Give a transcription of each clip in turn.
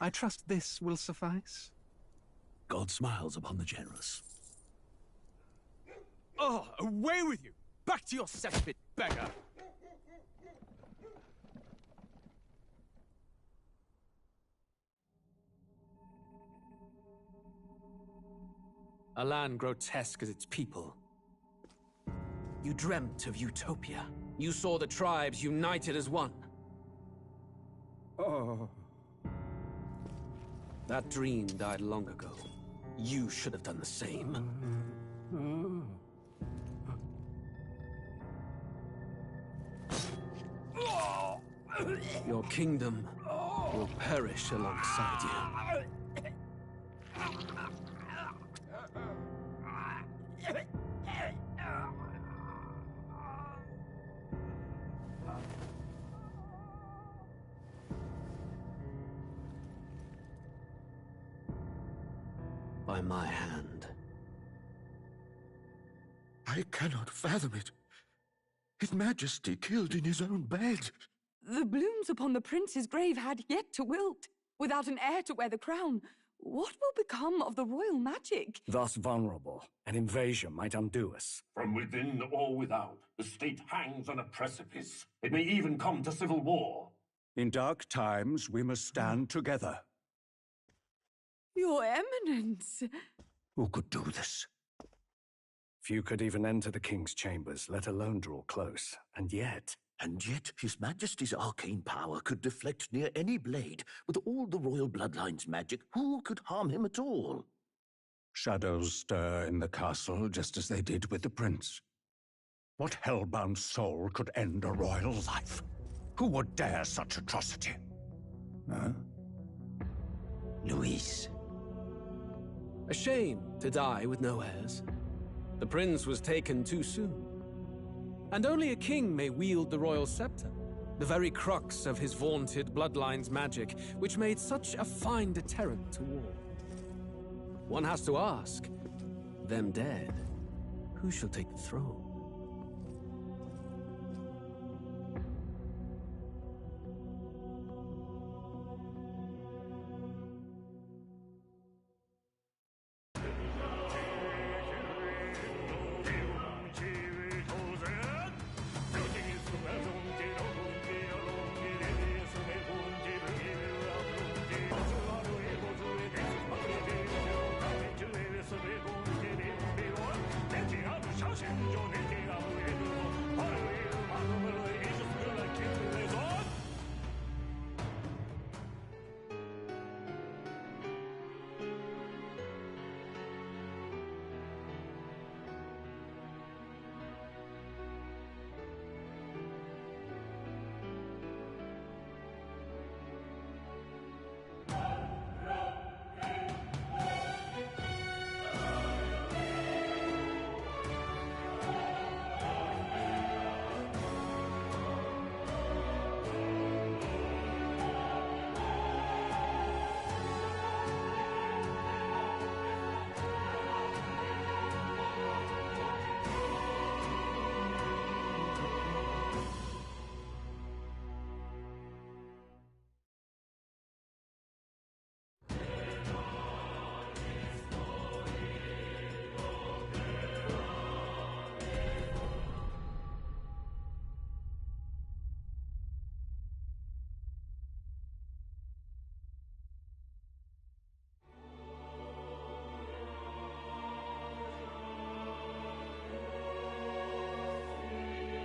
I trust this will suffice. God smiles upon the generous. Oh, away with you! Back to your cesspit, beggar! A land grotesque as its people. You dreamt of utopia. You saw the tribes united as one. Oh. That dream died long ago. You should have done the same. Your kingdom will perish alongside you. By my hand. I cannot fathom it. His Majesty killed in his own bed. The blooms upon the prince's grave had yet to wilt. Without an heir to wear the crown, what will become of the royal magic? Thus vulnerable, an invasion might undo us. From within or without, the state hangs on a precipice. It may even come to civil war. In dark times, we must stand together. Your Eminence! Who could do this? Few could even enter the king's chambers, let alone draw close. And yet, His Majesty's arcane power could deflect near any blade. With all the royal bloodline's magic, who could harm him at all? Shadows stir in the castle just as they did with the prince. What hellbound soul could end a royal life? Who would dare such atrocity? Huh? Luis. A shame to die with no heirs. The prince was taken too soon. And only a king may wield the royal scepter, the very crux of his vaunted bloodline's magic, which made such a fine deterrent to war. One has to ask, them dead, who shall take the throne?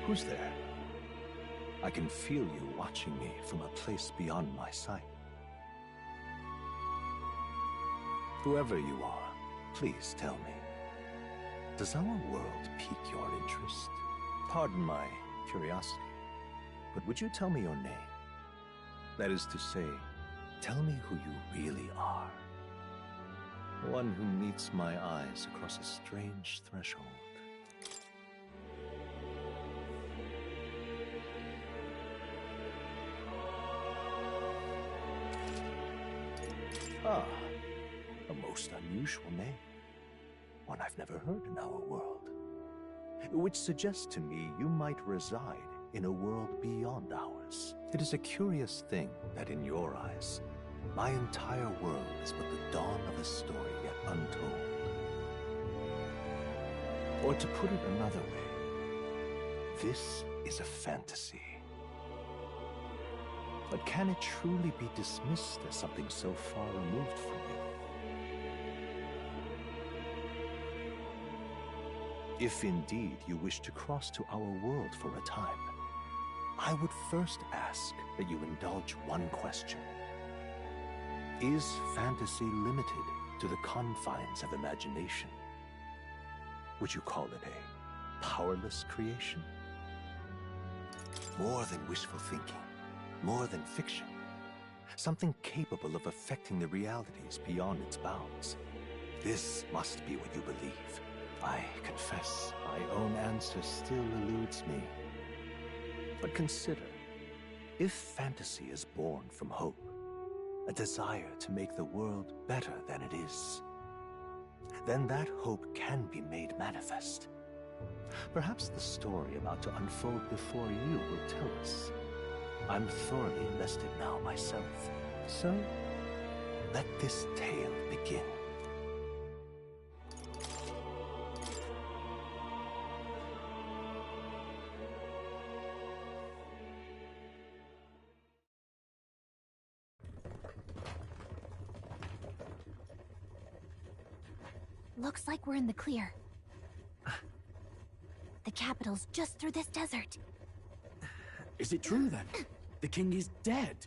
Who's there? I can feel you watching me from a place beyond my sight. Whoever you are, please tell me. Does our world pique your interest? Pardon my curiosity, but would you tell me your name? That is to say, tell me who you really are. One who meets my eyes across a strange threshold. Ah, a most unusual name. One I've never heard in our world. Which suggests to me you might reside in a world beyond ours. It is a curious thing that in your eyes, My entire world is but the dawn of a story yet untold. Or to put it another way, this is a fantasy. But can it truly be dismissed as something so far removed from you? If indeed you wish to cross to our world for a time, I would first ask that you indulge one question. Is fantasy limited to the confines of imagination? Would you call it a powerless creation? More than wishful thinking, more than fiction. Something capable of affecting the realities beyond its bounds. This must be what you believe. I confess, my own answer still eludes me. But consider, if fantasy is born from hope, a desire to make the world better than it is, then that hope can be made manifest. Perhaps the story about to unfold before you will tell us. I'm thoroughly invested now myself, so let this tale begin. Looks like we're in the clear. The capital's just through this desert. Is it true then? The king is dead?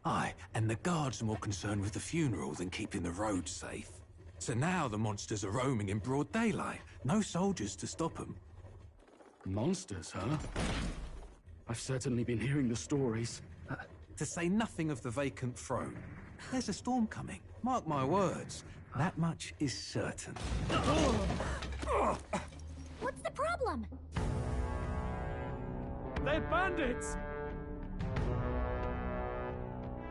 Aye, and the guards are more concerned with the funeral than keeping the roads safe. So now the monsters are roaming in broad daylight. No soldiers to stop them. Monsters, huh? I've certainly been hearing the stories. To say nothing of the vacant throne. There's a storm coming. Mark my words. That much is certain. What's the problem? They're bandits!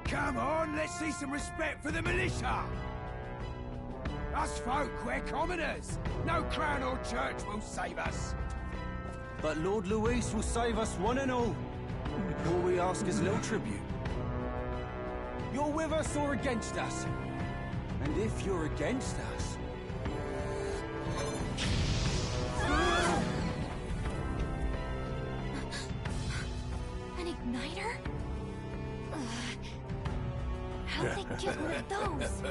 Come on, let's see some respect for the militia! Us folk, we're commoners! No crown or church will save us! But Lord Luis will save us one and all. All we ask is a little tribute. You're with us or against us? And if you're against us... An igniter? How'd they get one of those?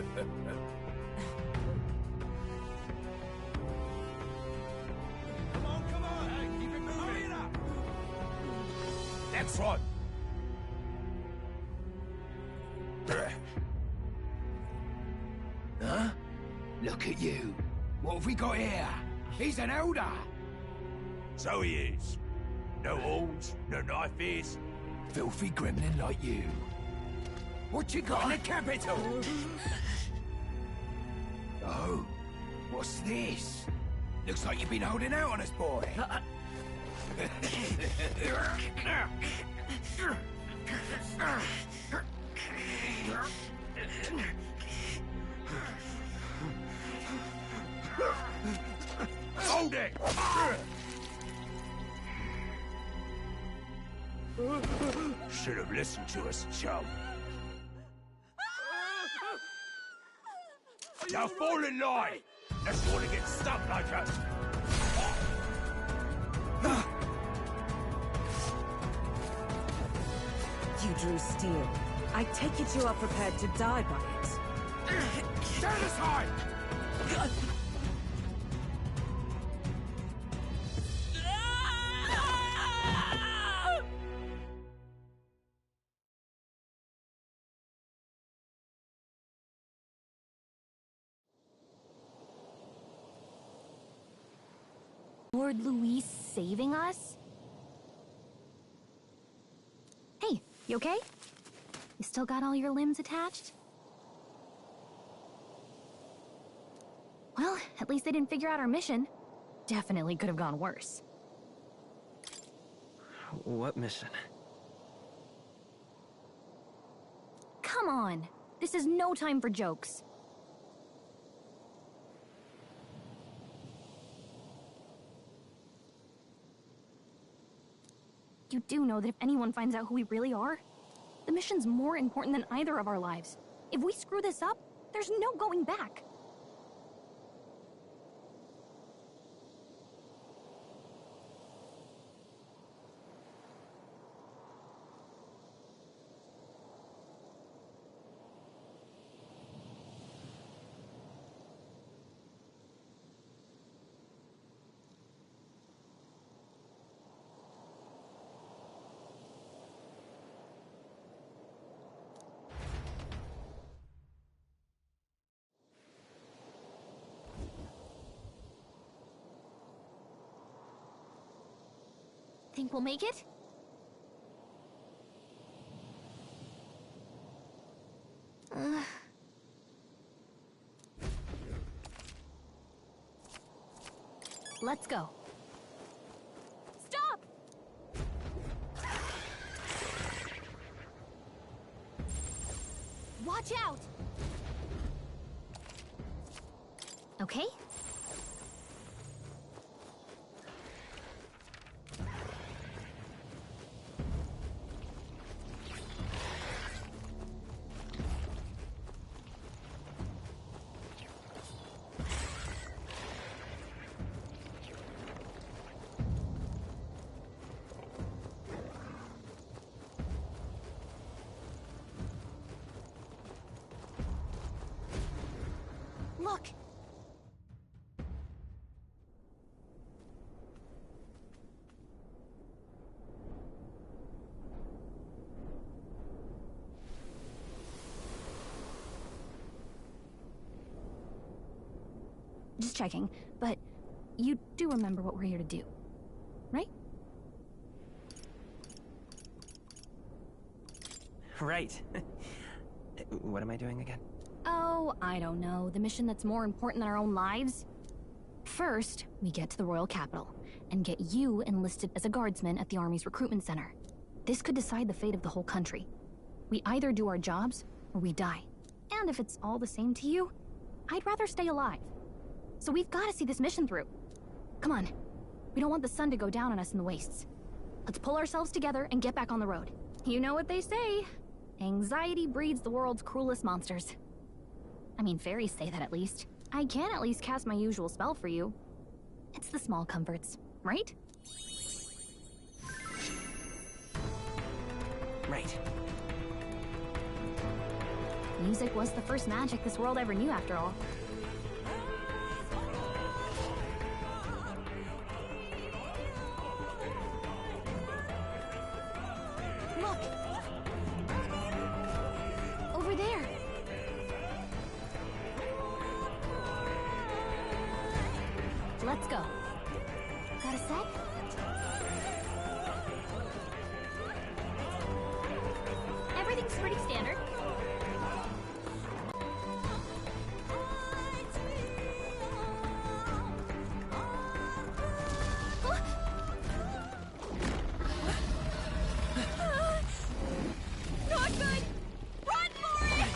Come on, hey, keep it moving! Hurry it up! Next one! Huh? Look at you. What have we got here? He's an elder. So he is. No horns, no knife ears. Filthy gremlin like you. What you got in the capital? Oh, what's this? Looks like you've been holding out on us, boy. Hold it! Should have listened to us, chum. Now fall in line! Let's want to get stuck like us! You drew steel. I take it you are prepared to die by it. Stand aside! Lord Luis saving us? Hey, you okay? You still got all your limbs attached? Well, at least they didn't figure out our mission. Definitely could have gone worse. What mission? Come on! This is no time for jokes. You do know that if anyone finds out who we really are, the mission's more important than either of our lives. If we screw this up, there's no going back. Think we'll make it? Let's go. Stop! Watch out! Okay. Look! Just checking, but you do remember what we're here to do, right? Right. What am I doing again? Oh, I don't know. The mission that's more important than our own lives? First, we get to the royal capital and get you enlisted as a guardsman at the army's recruitment center. This could decide the fate of the whole country. We either do our jobs or we die. And if it's all the same to you, I'd rather stay alive. So we've got to see this mission through. Come on. We don't want the sun to go down on us in the wastes. Let's pull ourselves together and get back on the road. You know what they say. Anxiety breeds the world's cruelest monsters. I mean, fairies say that at least. I can at least cast my usual spell for you. It's the small comforts, right? Right. Music was the first magic this world ever knew, after all. Look! Over there! Let's go. Got a set? Everything's pretty standard. Not good! Run for it!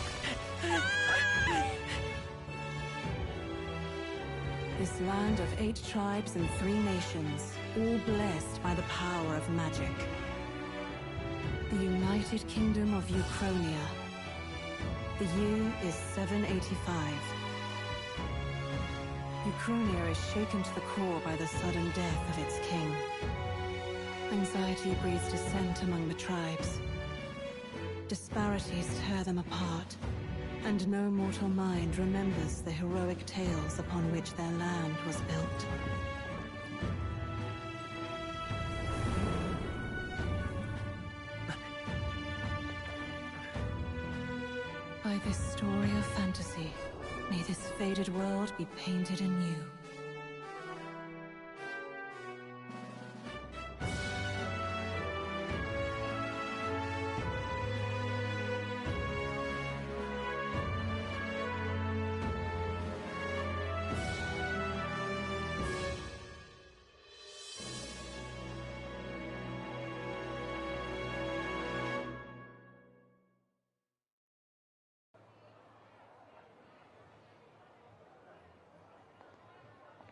This land of 8 tribes and 3 nations, all blessed by the power of magic. The United Kingdom of Uchronia. The year is 785. Uchronia is shaken to the core by the sudden death of its king. Anxiety breeds dissent among the tribes. Disparities tear them apart, and no mortal mind remembers the heroic tales upon which their land was built. By this story of fantasy, may this faded world be painted anew.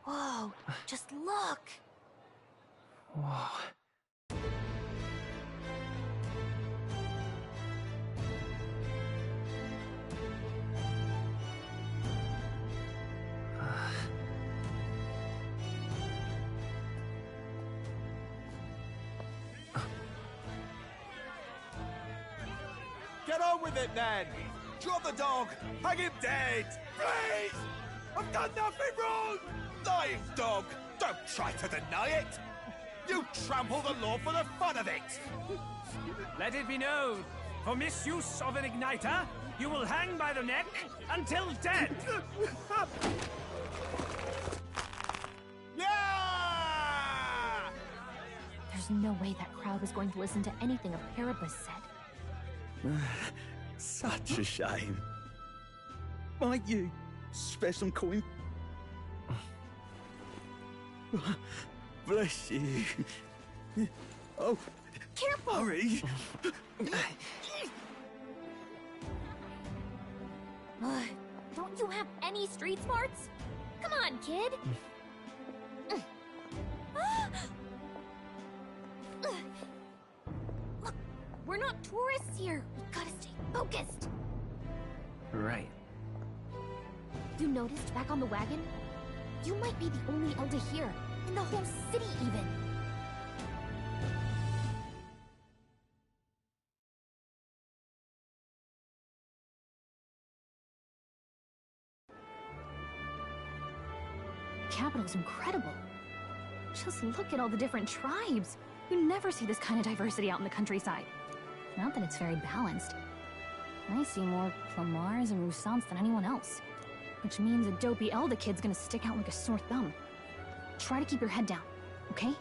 Whoa, just look! Whoa. Get on with it, then! Drop the dog! Hang him dead! Please! I've done nothing wrong! Lying dog! Don't try to deny it! You trample the law for the fun of it! Let it be known, for misuse of an igniter, you will hang by the neck until dead! Yeah! There's no way that crowd was going to listen to anything a Paribus said. Such a shame. Might you spare some coin? Bless you. Oh, careful! Hurry! Don't you have any street smarts? Come on, kid! Look, we're not tourists here. We gotta stay focused. Right. You noticed back on the wagon? You might be the only elder here, in the whole city even. The capital's incredible. Just look at all the different tribes. You never see this kind of diversity out in the countryside. Not that it's very balanced. I see more Plamars and Roussants than anyone else. Which means a dopey Elder kid's gonna stick out like a sore thumb. Try to keep your head down, okay?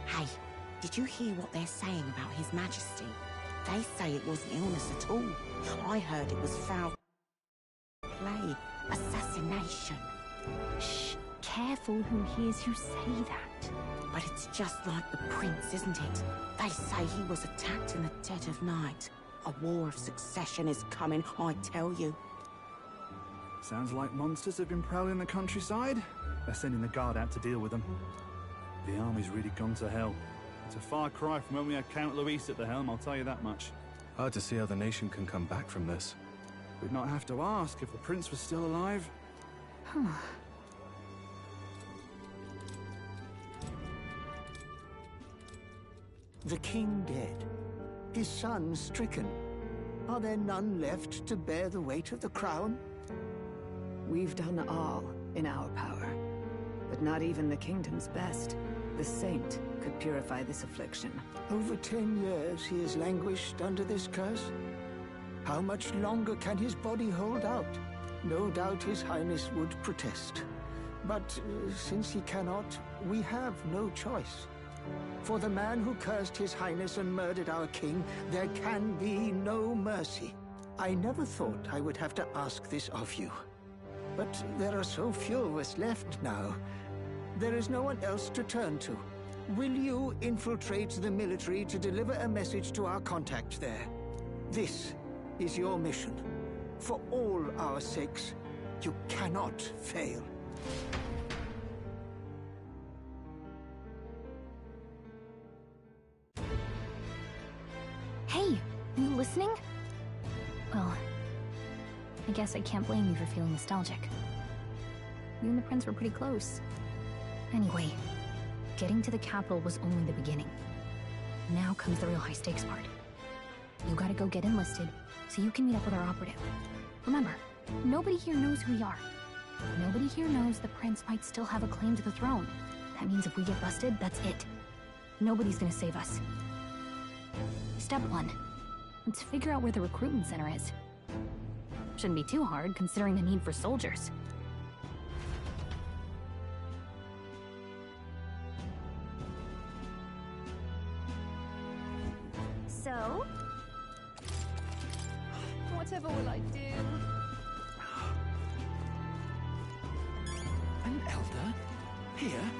Hey, did you hear what they're saying about His Majesty? They say it wasn't illness at all. I heard it was foul play, assassination. Shh, careful who hears you say that. But it's just like the prince, isn't it? They say he was attacked in the dead of night. A war of succession is coming, I tell you. Sounds like monsters have been prowling the countryside. They're sending the guard out to deal with them. The army's really gone to hell. It's a far cry from when we had Count Luis at the helm, I'll tell you that much. Hard to see how the nation can come back from this. We'd not have to ask if the prince was still alive. The king dead. His son stricken. Are there none left to bear the weight of the crown? We've done all in our power, but not even the kingdom's best. The saint could purify this affliction. Over 10 years he has languished under this curse. How much longer can his body hold out? No doubt His Highness would protest. But since he cannot, we have no choice. For the man who cursed His Highness and murdered our king, there can be no mercy. I never thought I would have to ask this of you. But there are so few of us left now. There is no one else to turn to. Will you infiltrate the military to deliver a message to our contact there? This is your mission. For all our sakes, you cannot fail. Hey, you listening? Well, I guess I can't blame you for feeling nostalgic. You and the prince were pretty close. Anyway, getting to the capital was only the beginning. Now comes the real high-stakes part. You gotta go get enlisted, so you can meet up with our operative. Remember, nobody here knows who we are. Nobody here knows the prince might still have a claim to the throne. That means if we get busted, that's it. Nobody's gonna save us. Step 1. Let's figure out where the recruitment center is. Shouldn't be too hard, considering the need for soldiers. So? Whatever will I do? An elder? Here?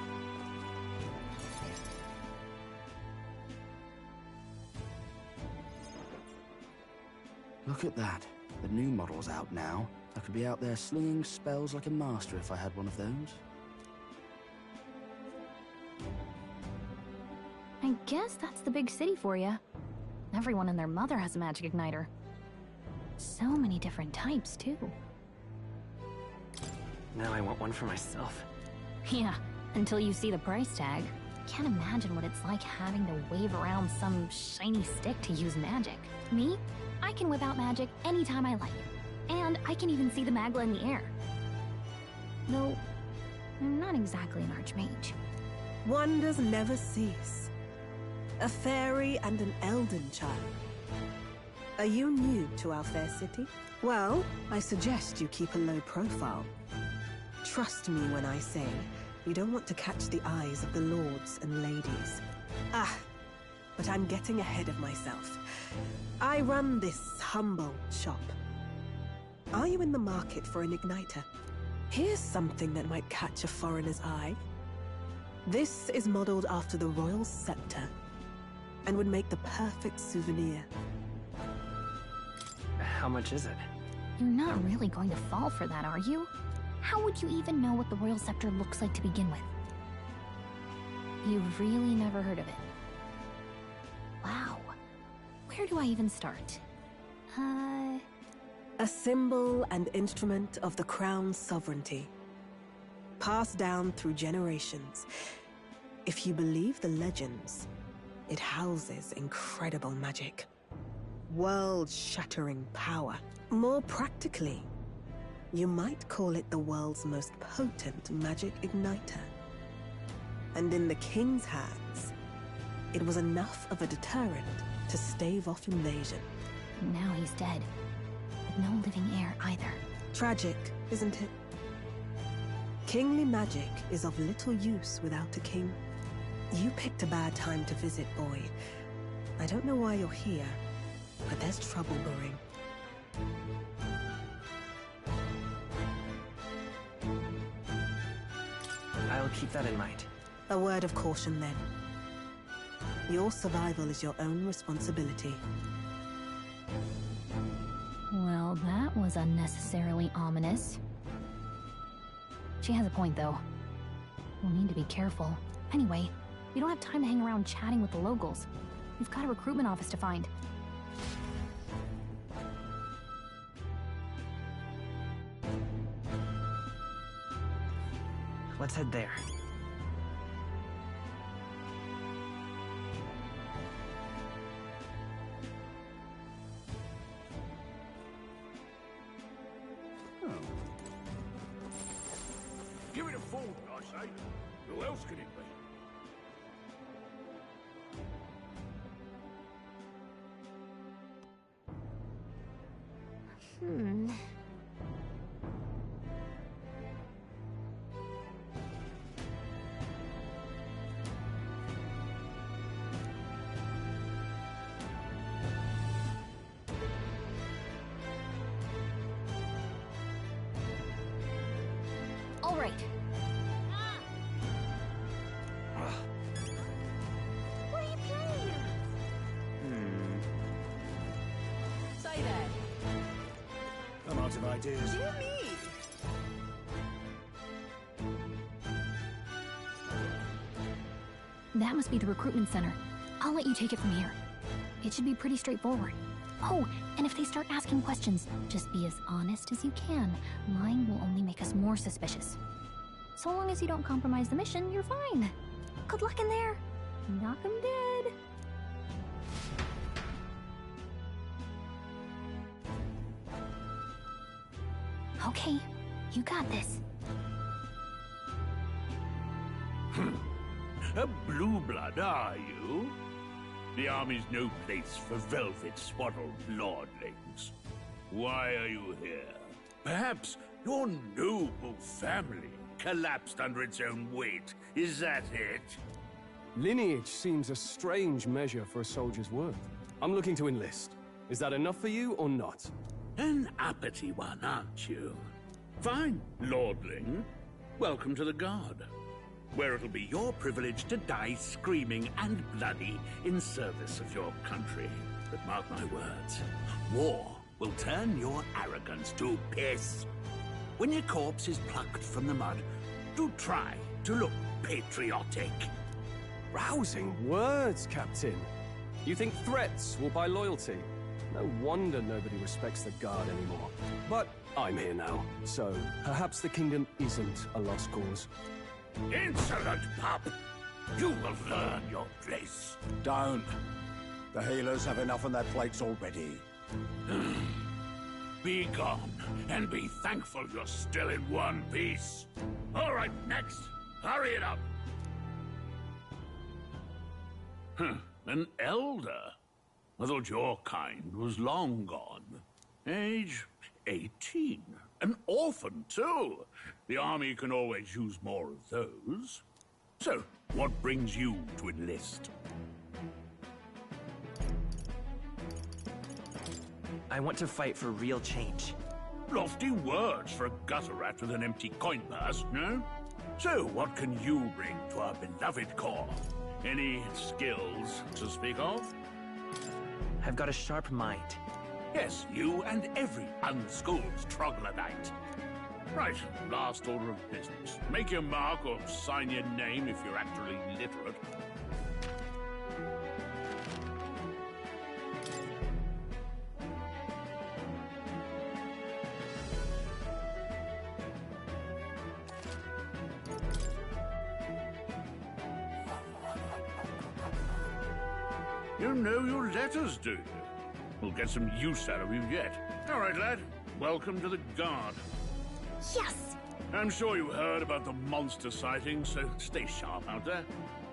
Look at that. The new model's out now. I could be out there slinging spells like a master if I had one of those. I guess that's the big city for you. Everyone and their mother has a magic igniter. So many different types, too. Now I want one for myself. Yeah, until you see the price tag. can't imagine what it's like having to wave around some shiny stick to use magic. Me? I can whip out magic anytime I like. And I can even see the Magla in the air. Though, I'm not exactly an archmage. Wonders never cease. A fairy and an elden child. Are you new to our fair city? Well, I suggest you keep a low profile. Trust me when I say you don't want to catch the eyes of the lords and ladies. But I'm getting ahead of myself. I run this humble shop. Are you in the market for an igniter? Here's something that might catch a foreigner's eye. This is modeled after the royal scepter and would make the perfect souvenir. How much is it? You're not really going to fall for that, are you? How would you even know what the royal scepter looks like to begin with? You've really never heard of it. Wow. Where do I even start? A symbol and instrument of the crown's sovereignty. Passed down through generations. If you believe the legends, it houses incredible magic. World-shattering power. More practically, you might call it the world's most potent magic igniter. And in the king's hands, it was enough of a deterrent to stave off invasion. Now he's dead. With no living heir either. Tragic, isn't it? Kingly magic is of little use without a king. You picked a bad time to visit, boy. I don't know why you're here, but there's trouble brewing. I'll keep that in mind. A word of caution, then. Your survival is your own responsibility. Well, that was unnecessarily ominous. She has a point, though. We'll need to be careful. Anyway, we don't have time to hang around chatting with the locals. We've got a recruitment office to find. Let's head there. Give it a fold, I say. Who else could it be? All right. What are you playing? Say that. I'm out of ideas. Dear me. That must be the recruitment center. I'll let you take it from here. It should be pretty straightforward. Oh, and if they start asking questions, just be as honest as you can. Lying will only make us more suspicious. So long as you don't compromise the mission, you're fine. Good luck in there. Knock 'em dead. Okay, you got this. A blue blood, are you? The army's no place for velvet-swaddled lordlings. Why are you here? Perhaps your noble family collapsed under its own weight. Is that it? Lineage seems a strange measure for a soldier's worth. I'm looking to enlist. Is that enough for you or not? An uppity one, aren't you? Fine, lordling. Welcome to the Guard, where it'll be your privilege to die screaming and bloody in service of your country. But mark my words, war will turn your arrogance to piss. When your corpse is plucked from the mud, do try to look patriotic. Rousing words, Captain. You think threats will buy loyalty? No wonder nobody respects the Guard anymore. But I'm here now, so perhaps the kingdom isn't a lost cause. Insolent pup! You will learn your place. Don't. The healers have enough on their plates already. Be gone, and be thankful you're still in one piece. All right, next. Hurry it up. An elder? I thought your kind was long gone. Age 18. An orphan, too. The army can always use more of those. So, what brings you to enlist? I want to fight for real change. Lofty words for a gutter rat with an empty coin purse, no? So, what can you bring to our beloved corps? Any skills to speak of? I've got a sharp mind. Yes, you and every unschooled troglodyte. Right, last order of business. Make your mark or sign your name if you're actually literate. You know your letters, do you? We'll get some use out of you yet. All right, lad. Welcome to the Guard. Yes! I'm sure you heard about the monster sighting, so stay sharp out there.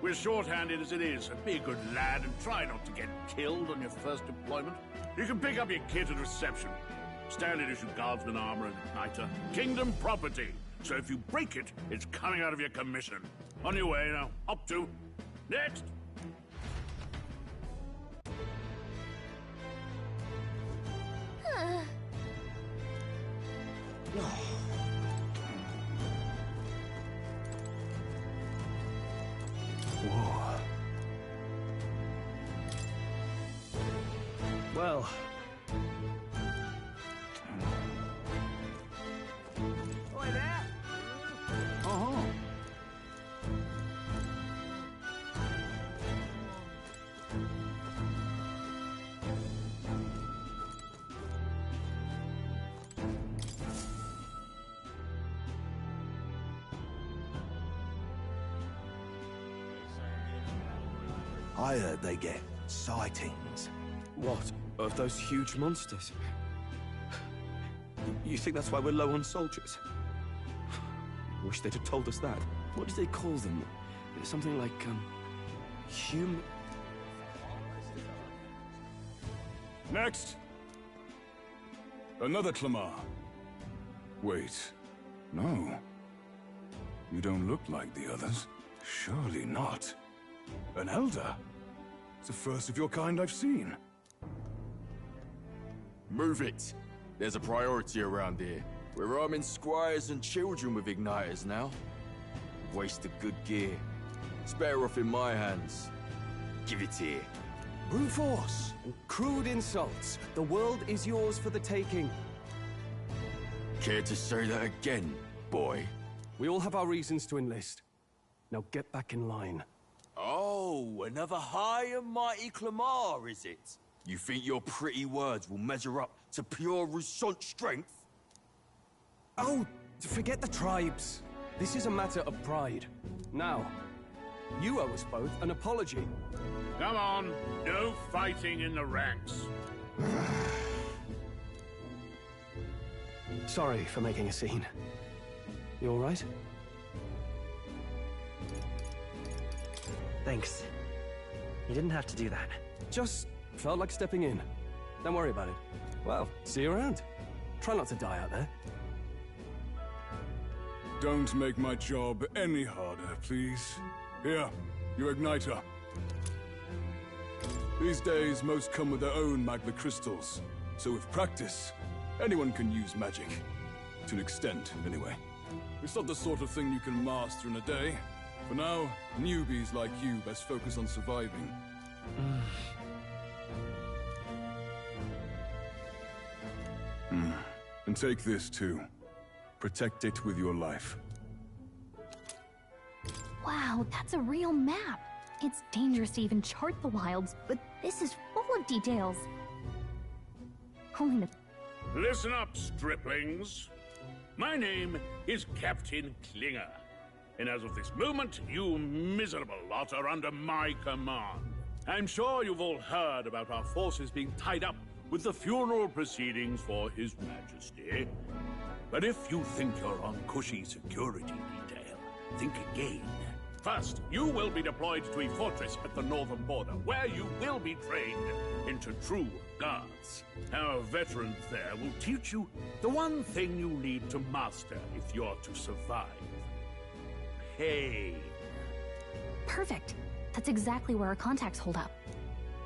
We're short-handed as it is, so be a good lad and try not to get killed on your first deployment. You can pick up your kit at reception. Standard issue guardsman armor and igniter. Kingdom property. So if you break it, it's coming out of your commission. On your way now. Up to. Next! Whoa. Well. Oi there! Uh-huh. I heard they get sightings. What? Of those huge monsters? You think that's why we're low on soldiers? Wish they'd have told us that. What do they call them? Something like, human... Next! Another Clamar. Wait. No. You don't look like the others. Surely not. An elder? It's the first of your kind I've seen. Move it. There's a priority around here. We're arming squires and children with igniters now. Waste of good gear. It's better off in my hands. Give it here. Brute force and crude insults. The world is yours for the taking. Care to say that again, boy? We all have our reasons to enlist. Now get back in line. Oh, another high and mighty Clamar, is it? You think your pretty words will measure up to pure Roussant strength? Oh, forget the tribes. This is a matter of pride. Now, you owe us both an apology. Come on, no fighting in the ranks. Sorry for making a scene. You all right? Thanks. You didn't have to do that. Just felt like stepping in. Don't worry about it. Well, see you around. Try not to die out there. Don't make my job any harder, please. Here, your igniter. These days, most come with their own magma crystals. So with practice, anyone can use magic. To an extent, anyway. It's not the sort of thing you can master in a day. For now, newbies like you best focus on surviving. And take this, too. Protect it with your life. Wow, that's a real map. It's dangerous to even chart the wilds, but this is full of details. Only the... Listen up, striplings. My name is Captain Klinger. And as of this moment, you miserable lot are under my command. I'm sure you've all heard about our forces being tied up with the funeral proceedings for His Majesty. But if you think you're on cushy security detail, think again. First, you will be deployed to a fortress at the northern border, where you will be trained into true guards. Our veterans there will teach you the one thing you need to master if you're to survive. Pain. Perfect. That's exactly where our contacts hold up.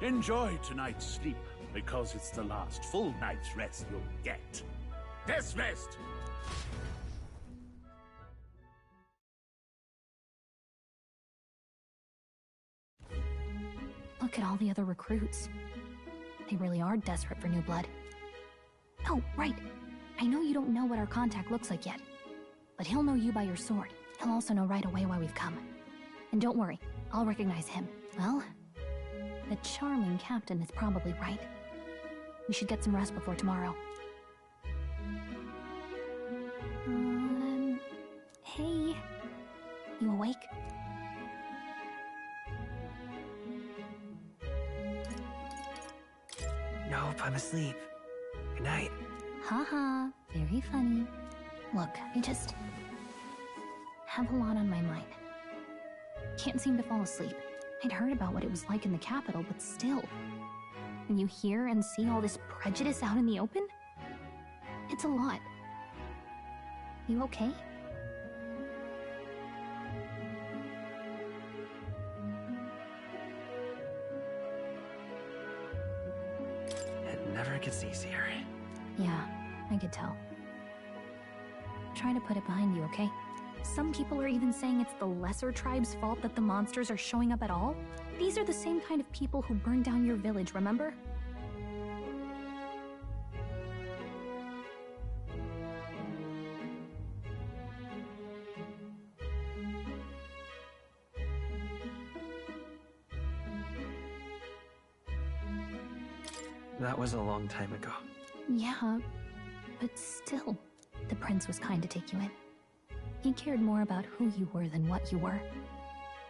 Enjoy tonight's sleep, because it's the last full night's rest you'll get. Dismissed! Look at all the other recruits. They really are desperate for new blood. Oh, right. I know you don't know what our contact looks like yet, but he'll know you by your sword. He'll also know right away why we've come. And don't worry, I'll recognize him. Well, the charming captain is probably right. We should get some rest before tomorrow. Hey. You awake? Nope, I'm asleep. Good night. Haha, very funny. Look, I just have a lot on my mind. Can't seem to fall asleep. I'd heard about what it was like in the capital, but still. When you hear and see all this prejudice out in the open, it's a lot. You okay? It never gets easier. Yeah, I could tell. Try to put it behind you, okay? Some people are even saying it's the lesser tribe's fault that the monsters are showing up at all. These are the same kind of people who burned down your village, remember? That was a long time ago. Yeah, but still, the prince was kind to take you in. He cared more about who you were than what you were.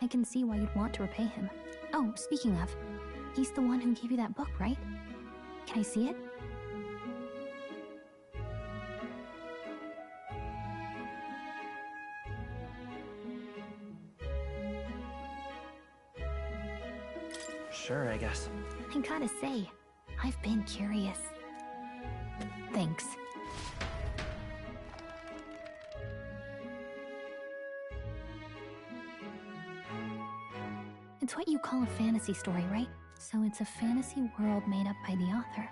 I can see why you'd want to repay him. Oh, speaking of, he's the one who gave you that book, right? Can I see it? Sure, I guess. I gotta say, I've been curious. Thanks. It's what you call a fantasy story, right? So it's a fantasy world made up by the author.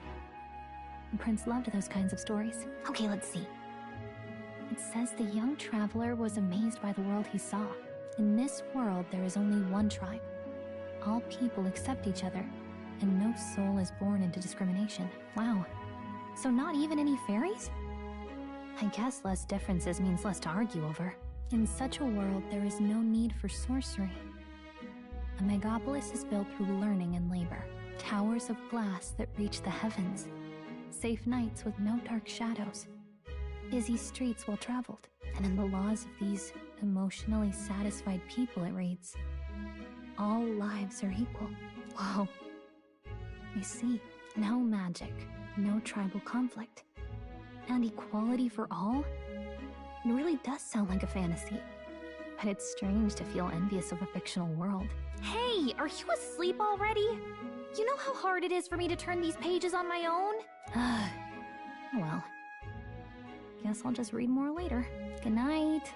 The prince loved those kinds of stories. Okay, let's see. It says the young traveler was amazed by the world he saw. In this world, there is only one tribe. All people accept each other, and no soul is born into discrimination. Wow. So not even any fairies? I guess less differences means less to argue over. In such a world, there is no need for sorcery. A megapolis is built through learning and labor. Towers of glass that reach the heavens. Safe nights with no dark shadows. Busy streets well traveled. And in the laws of these emotionally satisfied people, it reads, all lives are equal. Whoa. I see. No magic, no tribal conflict. And equality for all? It really does sound like a fantasy. But it's strange to feel envious of a fictional world. Hey, are you asleep already? You know how hard it is for me to turn these pages on my own? Well, guess I'll just read more later. Good night.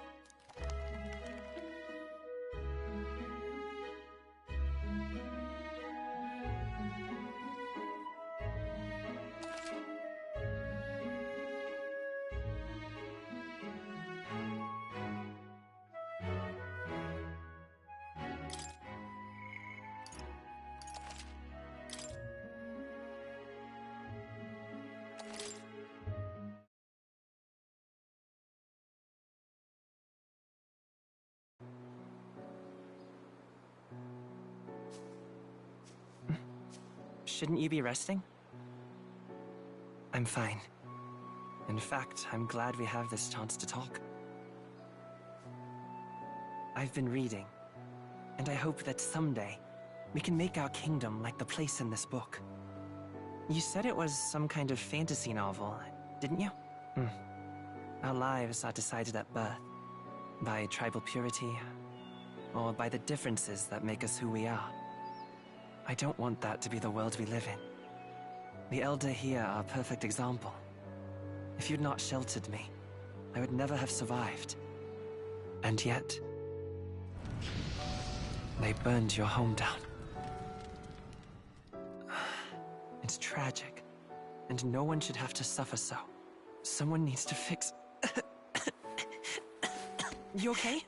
Shouldn't you be resting? I'm fine. In fact, I'm glad we have this chance to talk. I've been reading, and I hope that someday we can make our kingdom like the place in this book. You said it was some kind of fantasy novel, didn't you? Our lives are decided at birth, by tribal purity, or by the differences that make us who we are. I don't want that to be the world we live in. The Elder here are a perfect example. If you'd not sheltered me, I would never have survived. And yet, they burned your home down. It's tragic, and no one should have to suffer so. Someone needs to fix... You okay?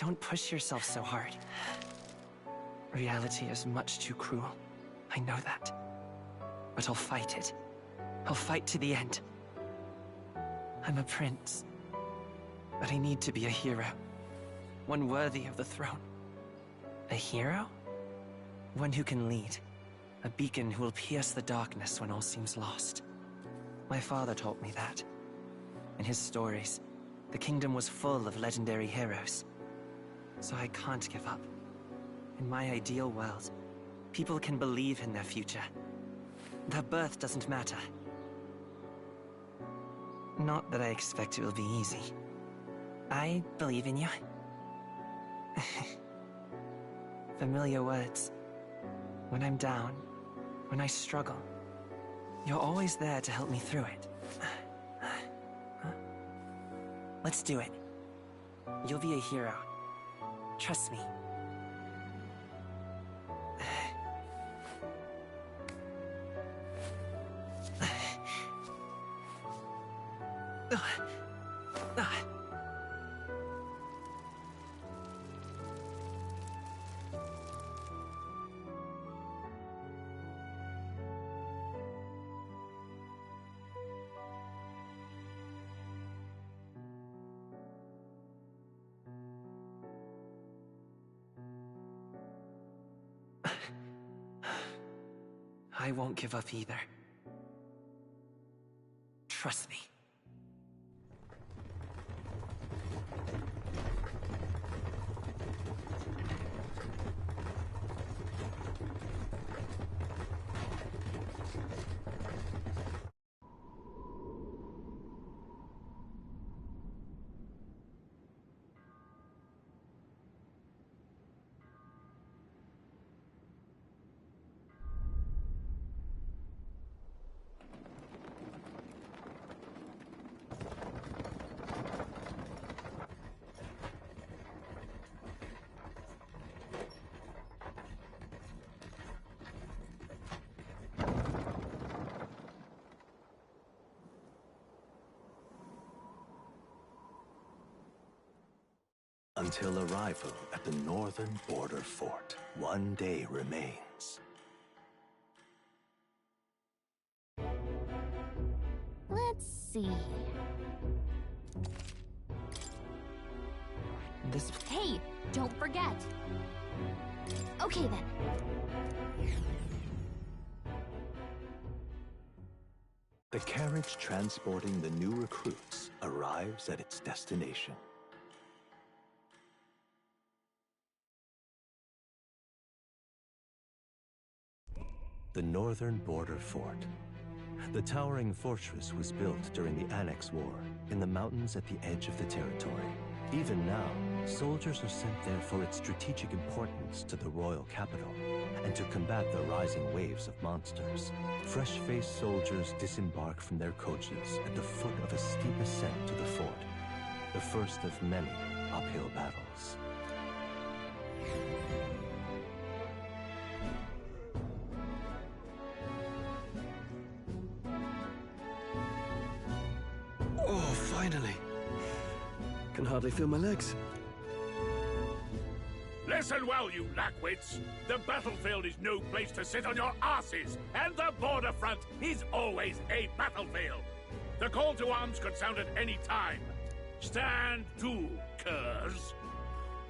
Don't push yourself so hard. Reality is much too cruel. I know that. But I'll fight it. I'll fight to the end. I'm a prince. But I need to be a hero. One worthy of the throne. A hero? One who can lead. A beacon who will pierce the darkness when all seems lost. My father taught me that. In his stories, the kingdom was full of legendary heroes. So I can't give up. In my ideal world, people can believe in their future. Their birth doesn't matter. Not that I expect it will be easy. I believe in you. Familiar words. When I'm down, when I struggle, you're always there to help me through it. Let's do it. You'll be a hero. Trust me. I won't give up either. Trust me. Until arrival at the northern border fort, one day remains. Let's see. This... Hey, don't forget. Okay then. The carriage transporting the new recruits arrives at its destination. The northern border fort. The towering fortress was built during the Annex War in the mountains at the edge of the territory. Even now, soldiers are sent there for its strategic importance to the royal capital and to combat the rising waves of monsters. Fresh-faced soldiers disembark from their coaches at the foot of a steep ascent to the fort, the first of many uphill battles. Oh, finally. Can hardly feel my legs. Listen well, you lackwits. The battlefield is no place to sit on your asses, and the border front is always a battlefield. The call to arms could sound at any time. Stand to, curs.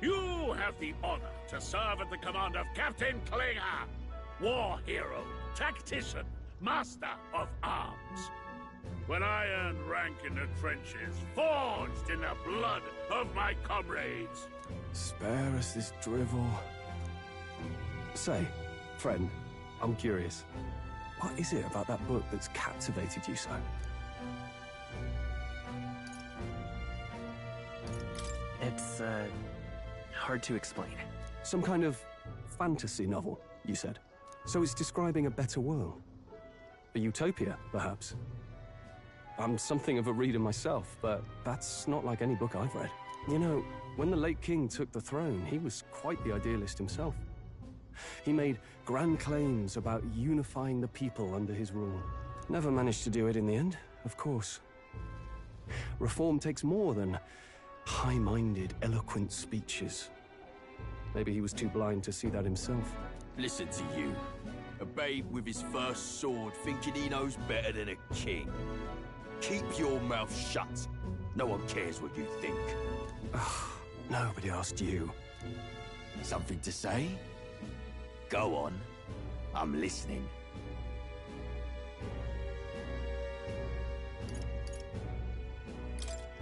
You have the honor to serve at the command of Captain Klinger, war hero, tactician, master of arms. when I earned rank in the trenches, forged in the blood of my comrades. Spare us this drivel. Say, friend, I'm curious. What is it about that book that's captivated you so? It's, hard to explain. Some kind of fantasy novel, you said. So it's describing a better world. A utopia, perhaps. I'm something of a reader myself, but that's not like any book I've read. You know, when the late king took the throne, he was quite the idealist himself. He made grand claims about unifying the people under his rule. Never managed to do it in the end, of course. Reform takes more than high-minded, eloquent speeches. Maybe he was too blind to see that himself. Listen to you. A babe with his first sword thinking he knows better than a king. Keep your mouth shut. No one cares what you think. Nobody asked you. Something to say? Go on. I'm listening.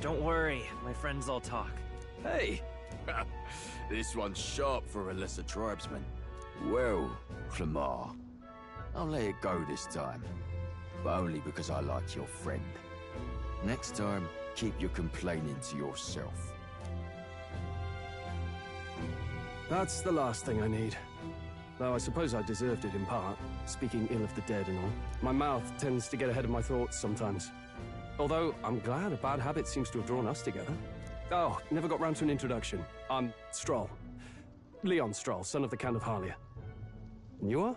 Don't worry, my friends all talk. Hey! This one's sharp for a lesser tribesman. Well, Clamar, I'll let it go this time. But only because I like your friend. Next time, keep your complaining to yourself. That's the last thing I need. Though I suppose I deserved it in part, speaking ill of the dead and all. My mouth tends to get ahead of my thoughts sometimes. Although, I'm glad a bad habit seems to have drawn us together. Oh, never got round to an introduction. I'm Stroll. Leon Stroll, son of the Count of Harlia. And you are?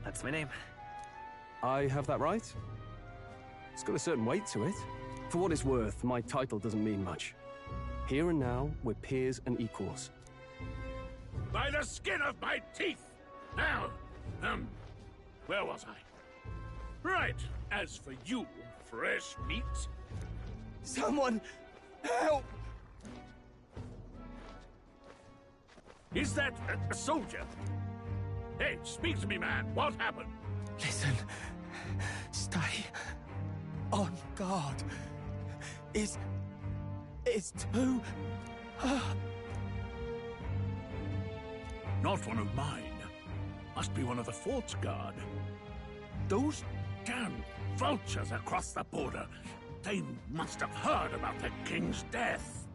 That's my name. I have that right? It's got a certain weight to it. For what it's worth, my title doesn't mean much. Here and now, we're peers and equals. By the skin of my teeth! Now, where was I? Right, as for you, fresh meat... Someone, help! Is that a soldier? Hey, speak to me, man. What happened? Listen. Stay on guard. It's too... Not one of mine. Must be one of the fort's guard. Those damn vultures across the border. They must have heard about the king's death.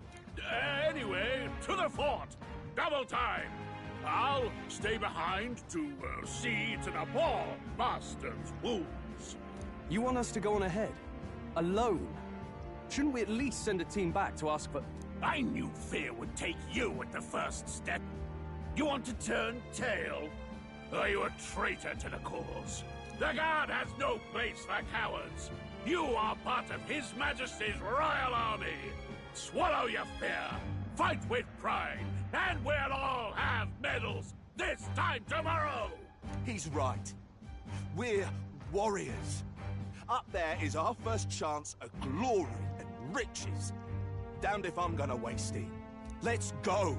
Anyway, to the fort. Double time. I'll stay behind to see to the poor master's wounds. You want us to go on ahead? Alone? Shouldn't we at least send a team back to ask for... I knew fear would take you at the first step. You want to turn tail? Are you a traitor to the cause? The Guard has no place for cowards. You are part of His Majesty's Royal Army. Swallow your fear, fight with pride, and we'll all have medals this time tomorrow! He's right. We're warriors. Up there is our first chance at glory and riches. Damned if I'm gonna waste it. Let's go!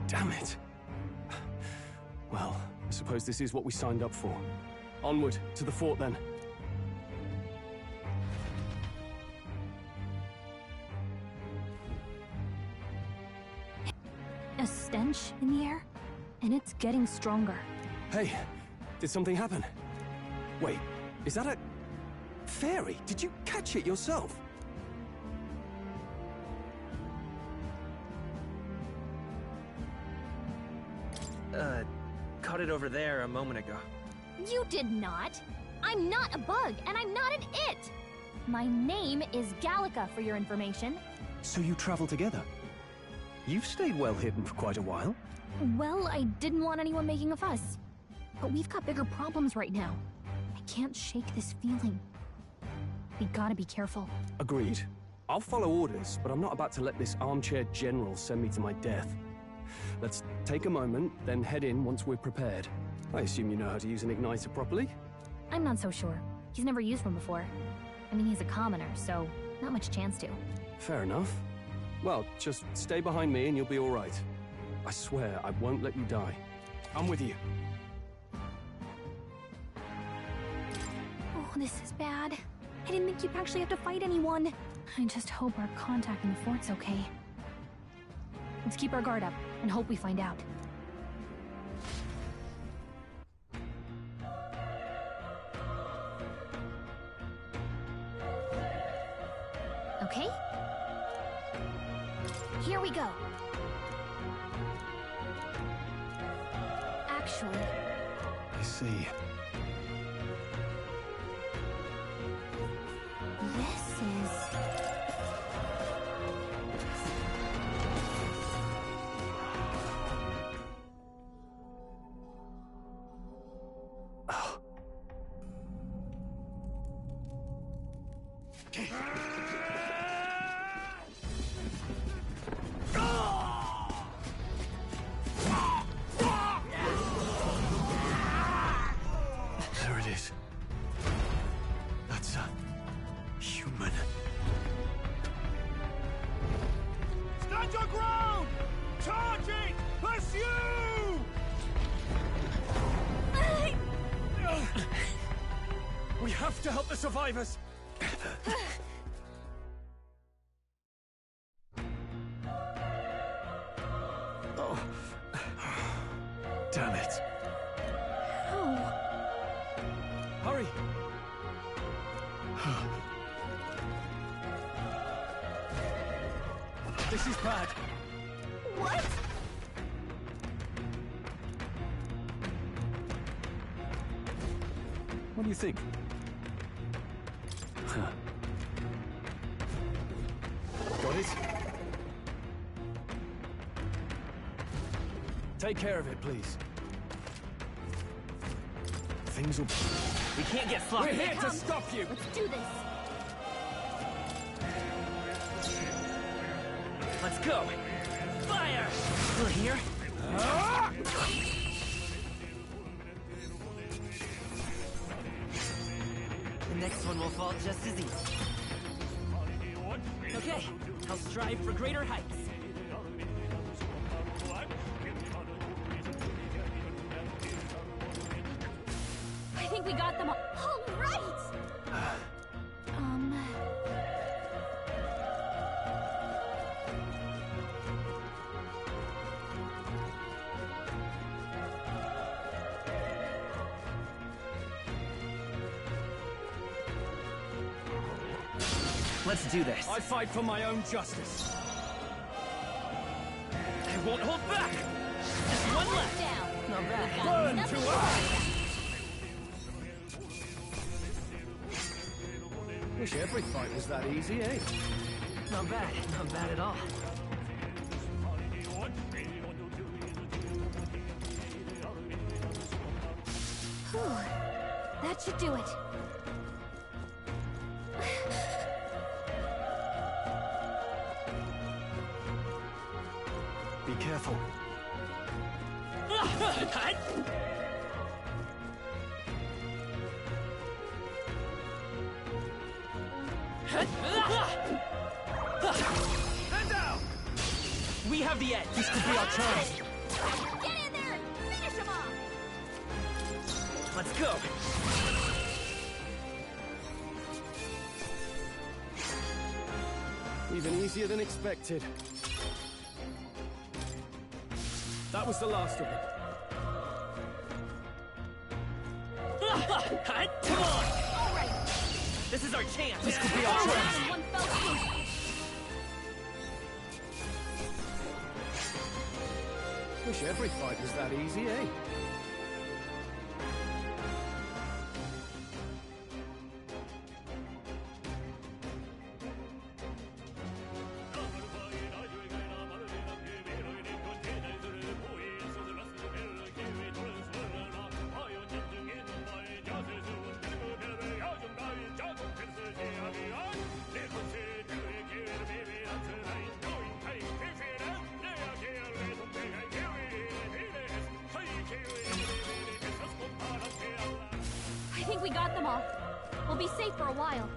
Damn it. Well, I suppose this is what we signed up for. Onward, to the fort then. A stench in the air, and it's getting stronger. Hey, did something happen? Wait, is that a... fairy? Did you catch it yourself? Caught it over there a moment ago. You did not! I'm not a bug, and I'm not an it! My name is Gallica, for your information. So you travel together? You've stayed well hidden for quite a while. Well, I didn't want anyone making a fuss. But we've got bigger problems right now. I can't shake this feeling. We gotta be careful. Agreed. I'll follow orders, but I'm not about to let this armchair general send me to my death. Let's take a moment, then head in once we're prepared. I assume you know how to use an igniter properly? I'm not so sure. He's never used one before. I mean, he's a commoner, so not much chance to. Fair enough. Well, just stay behind me and you'll be all right. I swear I won't let you die. I'm with you. this is bad. I didn't think you'd actually have to fight anyone. I just hope our contact in the fort's okay. Let's keep our guard up and hope we find out. Okay? Here we go. Actually... I see. This is... There it is. That's a... human. Stand your ground! Charging! Pursue! We have to help the survivors! Oh. Damn it. Oh. Hurry! This is bad. What? What do you think? Got it? Take care of it, please. Things will... We can't get sloppy. We're here to stop you! Let's do this. Let's go! Fire! Still here? The next one will fall just as easy. Okay, I'll strive for greater heights. I think we got them all. All right! Let's do this. I fight for my own justice. I won't hold back! Just one left! Down. Not bad. Burn Nothing to to earth! Wish every fight was that easy, eh? Not bad. Not bad at all. Whew. That should do it. Be careful. Stand down! We have the edge. This could be our chance. Get in there and finish him off! Let's go. Even easier than expected. That was the last of them. Come on! All right. This is our chance. This could be our chance. In one fell swoop. Wish every fight was that easy, eh? I think we got them all. We'll be safe for a while.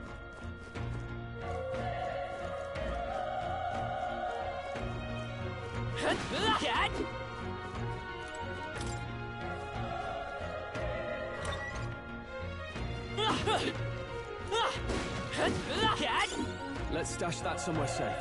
Let's stash that somewhere safe.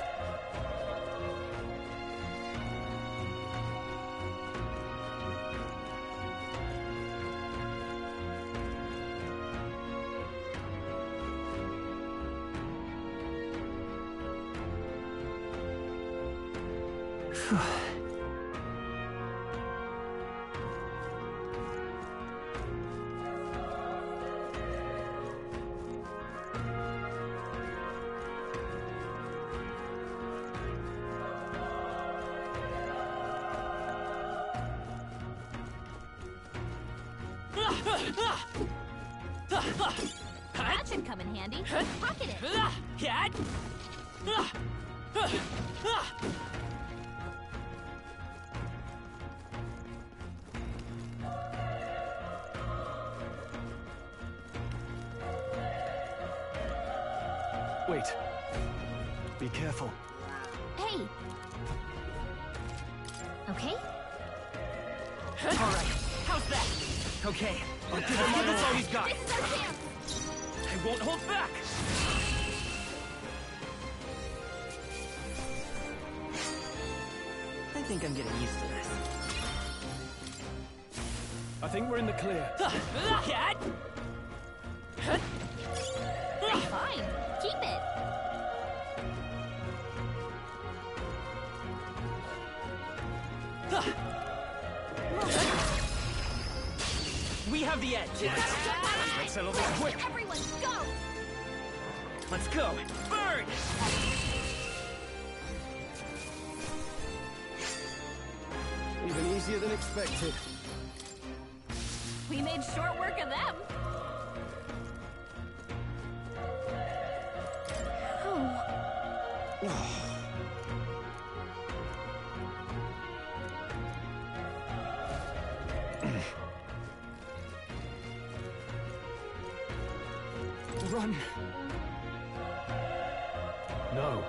That should come in handy. Pocket it. Wait. Be careful. Hey. Okay? All right, how's that? Okay, I'll give him all he's got. This is our chance. I won't hold back. I think I'm getting used to this. I think we're in the clear. Fine. Keep it. We have the edge. Let's settle this quick. Everyone, go! Let's go. Burn! Even easier than expected. We made short work of them. Run! No.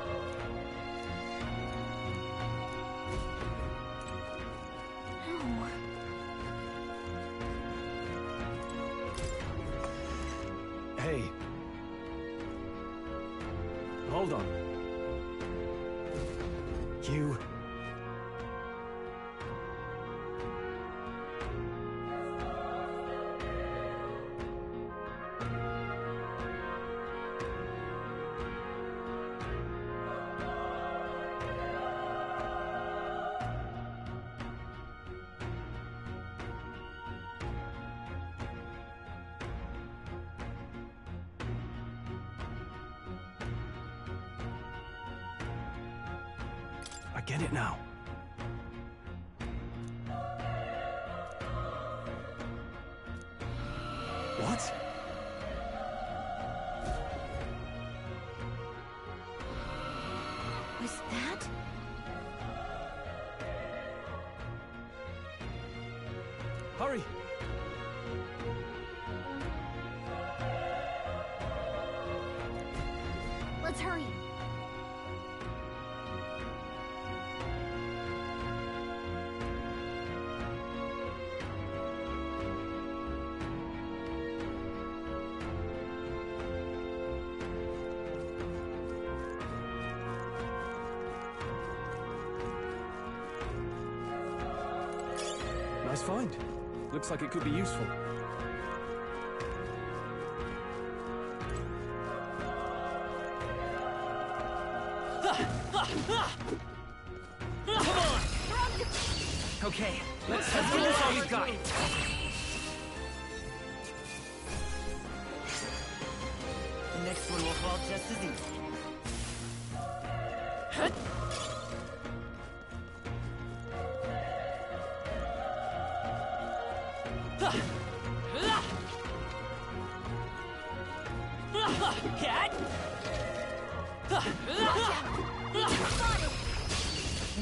Hey. Hold on. You... I get it now. What? Was that? Hurry! Let's hurry. Nice find. Looks like it could be useful. Come on! Okay, let's give this all we've got. The next one will fall just as easy.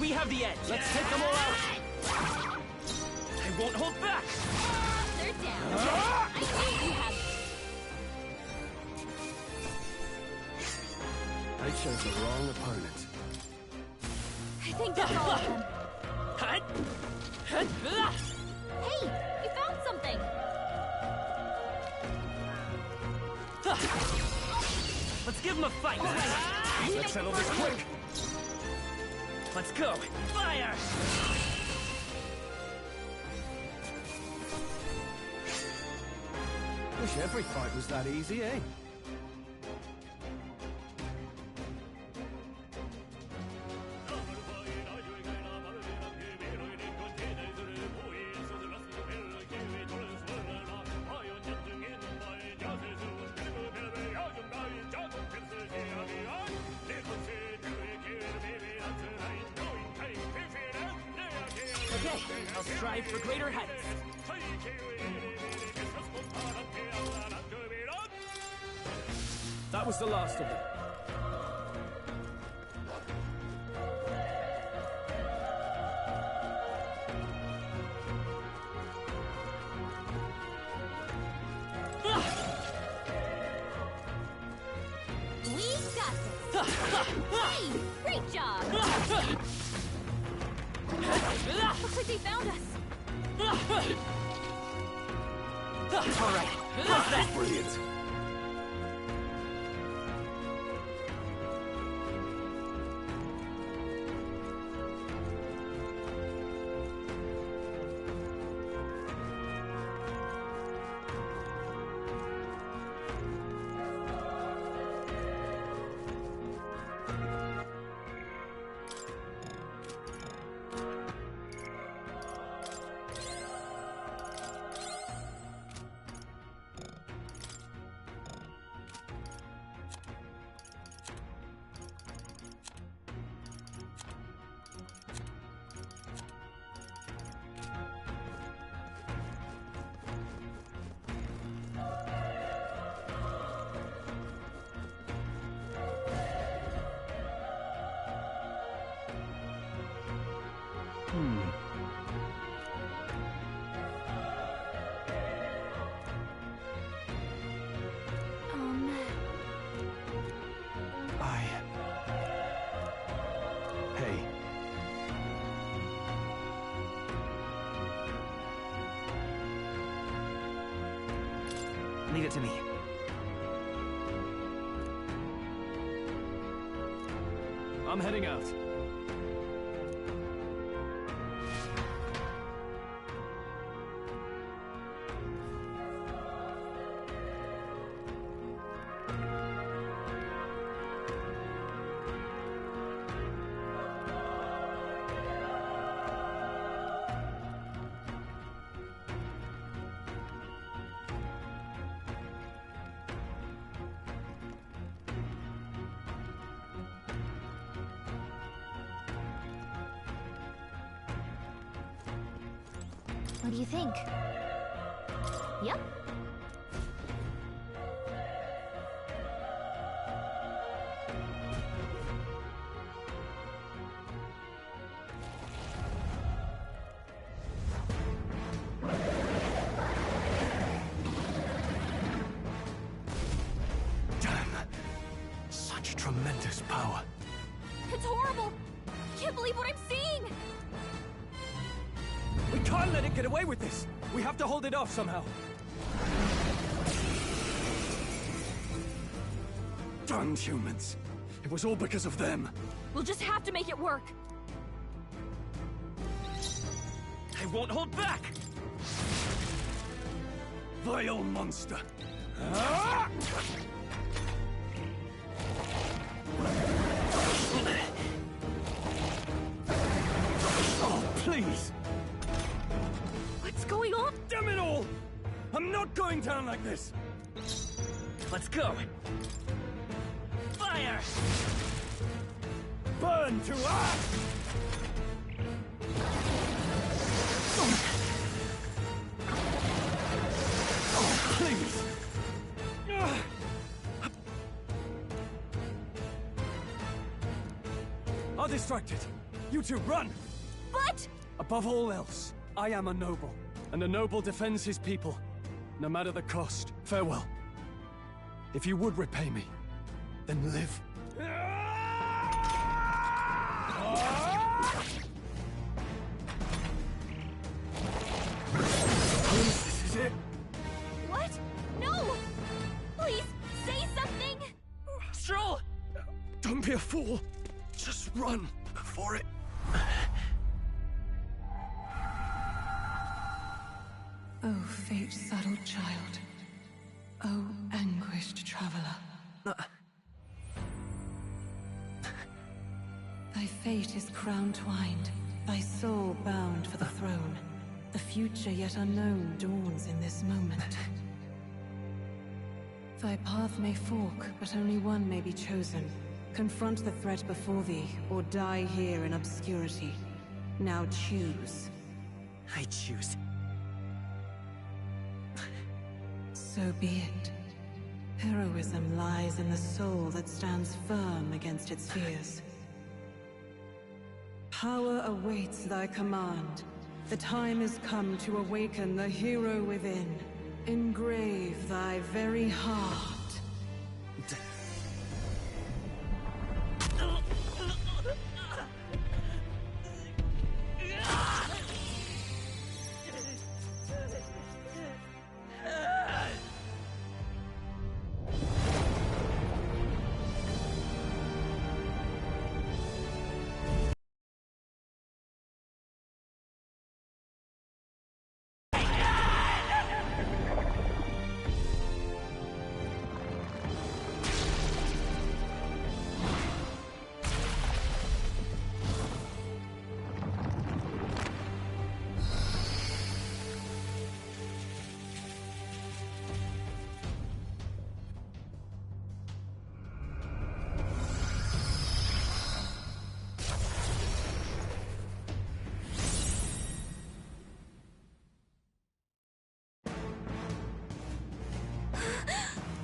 We have the edge. Let's take them all out. I won't hold back. They're down. I think you have... I chose the wrong opponent. I think that's all of them. Hey, you found something. Let's give him a fight. Let's settle this quick. Let's go. Fire! Wish every fight was that easy, eh? Okay, I'll strive for greater heights. That was the last of them. We got this! Hey! Great job! Looks like they found us! Alright, how's that? Brilliant. Hey. Leave it to me. I'm heading out. What do you think? Yep. Damn. Such tremendous power. It's horrible! Can't believe what I'm seeing! We can't let it get away with this. We have to hold it off somehow. Darn humans. It was all because of them. We'll just have to make it work. I won't hold back! Vile monster. Ah! Oh, please! What's going on? Damn it all! I'm not going down like this! Let's go. Fire! Burn to ash! Oh, please! I'll distract it. You two, run! But... Above all else, I am a noble, and a noble defends his people, no matter the cost. Farewell. If you would repay me, then live. Please, this is it. What? No! Please, say something! fool! Just run before it... Oh, fate-saddled child. Oh, anguished traveler. Thy fate is crown-twined, thy soul bound for the throne. The future yet unknown dawns in this moment. Thy path may fork, but only one may be chosen. Confront the threat before thee, or die here in obscurity. Now choose. I choose. So be it. Heroism lies in the soul that stands firm against its fears. Power awaits thy command. The time is come to awaken the hero within. Engrave thy very heart.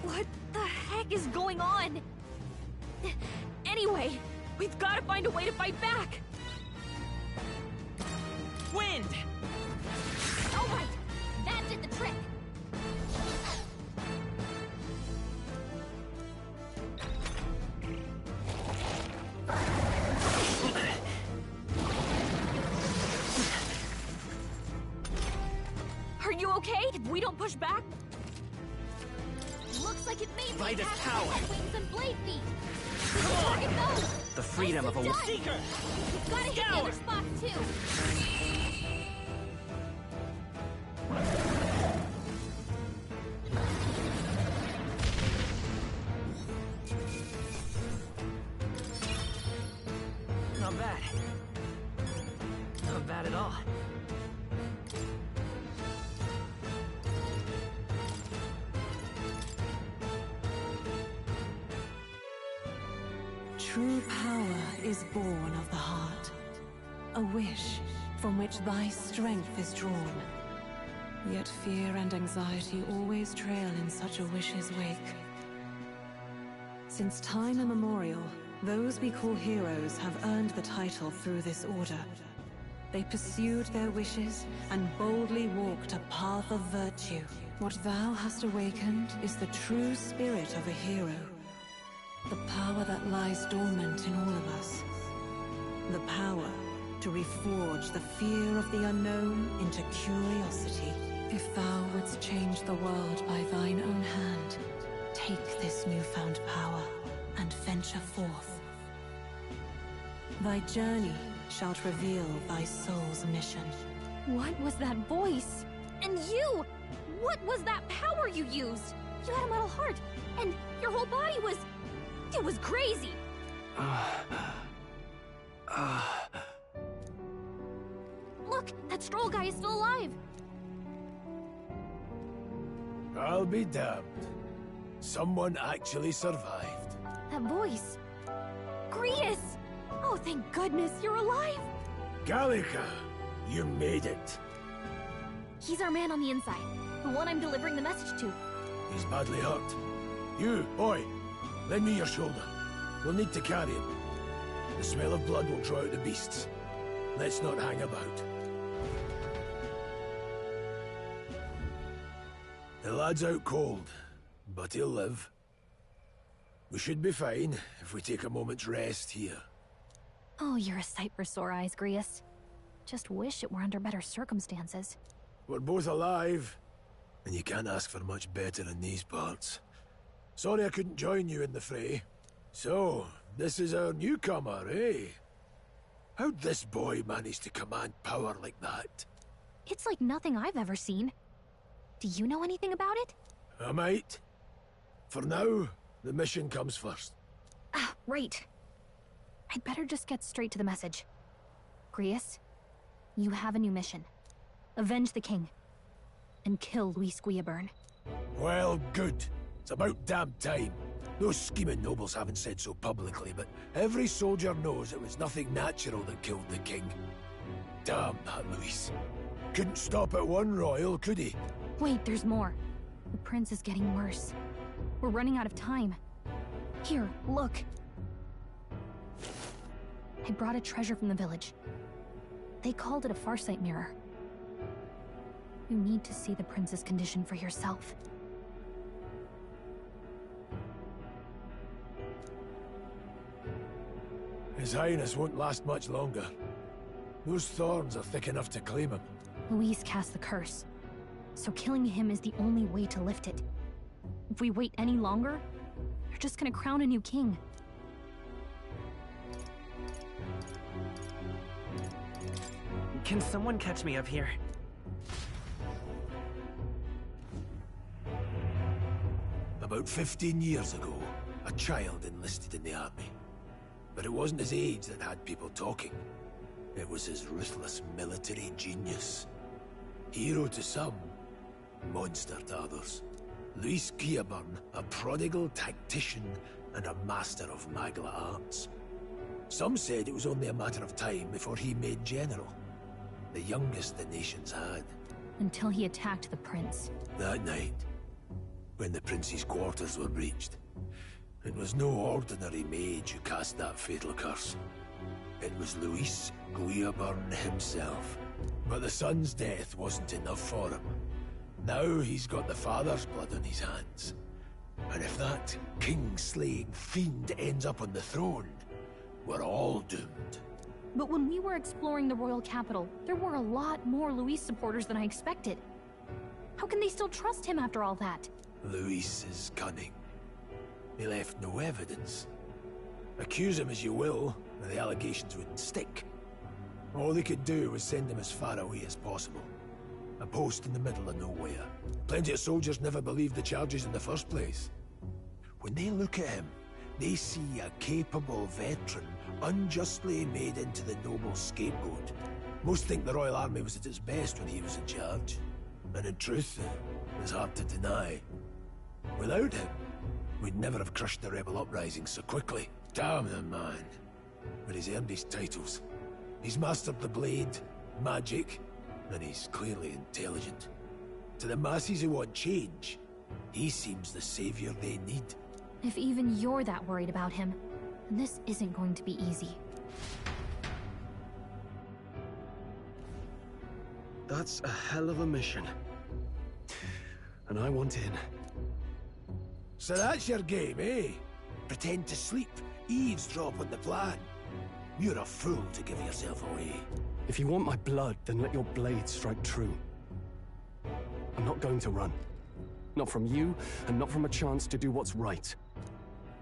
What the heck is going on? Anyway, we've got to find a way to fight back! Wind! All right, that did the trick! Are you okay? If we don't push back? Looks like it may be Light of past power. wings and blade feet. We can target those. The freedom of a Done. seeker! We've got to hit the other spots too. Not bad. Not bad at all. True power is born of the heart. A wish from which thy strength is drawn. Yet fear and anxiety always trail in such a wish's wake. Since time immemorial, those we call heroes have earned the title through this order. They pursued their wishes and boldly walked a path of virtue. What thou hast awakened is the true spirit of a hero. The power that lies dormant in all of us. The power to reforge the fear of the unknown into curiosity. If thou wouldst change the world by thine own hand, take this newfound power and venture forth. Thy journey shalt reveal thy soul's mission. What was that voice? And you! What was that power you used? You had a metal heart, and your whole body was... It was crazy! Look, that Stroll guy is still alive! I'll be damned. Someone actually survived. That voice... Grius! Oh, thank goodness, you're alive! Gallica, you made it. He's our man on the inside. The one I'm delivering the message to. He's badly hurt. You, boy, lend me your shoulder. We'll need to carry him. The smell of blood will draw out the beasts. Let's not hang about. The lad's out cold, but he'll live. We should be fine if we take a moment's rest here. Oh, you're a sight for sore eyes, Grius. Just wish it were under better circumstances. We're both alive, and you can't ask for much better in these parts. Sorry I couldn't join you in the fray. So, This is our newcomer, eh? How'd this boy manage to command power like that? It's like nothing I've ever seen. Do you know anything about it? I might. For now, the mission comes first. Ah, right. I'd better just get straight to the message. Grius, you have a new mission. Avenge the king. And kill Luis Guillaburn. Well, good. It's about damn time. Those scheming nobles haven't said so publicly, but every soldier knows it was nothing natural that killed the king. Damn that Luis. Couldn't stop at one royal, could he? Wait, there's more. The prince is getting worse. We're running out of time. Here, look. I brought a treasure from the village. They called it a farsight mirror. You need to see the prince's condition for yourself. His Highness won't last much longer. Those thorns are thick enough to claim him. Luis cast the curse, so killing him is the only way to lift it. If we wait any longer, they're just gonna crown a new king. Can someone catch me up here? About 15 years ago, a child enlisted in the army. But it wasn't his age that had people talking. It was his ruthless military genius. Hero to some, monster to others. Luis Guillaburn, a prodigal tactician and a master of Magla arts. Some said it was only a matter of time before he made general. The youngest the nation's had. Until he attacked the prince. That night, when the prince's quarters were breached, it was no ordinary mage who cast that fatal curse. It was Luis Guillaburn himself. But the son's death wasn't enough for him. Now he's got the father's blood on his hands. And if that king-slaying fiend ends up on the throne, we're all doomed. But when we were exploring the royal capital, there were a lot more Luis supporters than I expected. How can they still trust him after all that? Luis is cunning. He left no evidence. Accuse him as you will, the allegations wouldn't stick. All they could do was send him as far away as possible. A post in the middle of nowhere. Plenty of soldiers never believed the charges in the first place. When they look at him, they see a capable veteran unjustly made into the noble scapegoat. Most think the Royal Army was at its best when he was in charge. And in truth, it was hard to deny. Without him, we'd never have crushed the rebel uprising so quickly. Damn the man. But he's earned his titles. He's mastered the blade, magic, and he's clearly intelligent. To the masses who want change, he seems the savior they need. If even you're that worried about him, then this isn't going to be easy. That's a hell of a mission. And I want in. So that's your game, eh? Pretend to sleep, eavesdrop on the plan. You're a fool to give yourself away. If you want my blood, then let your blade strike true. I'm not going to run. Not from you, and not from a chance to do what's right.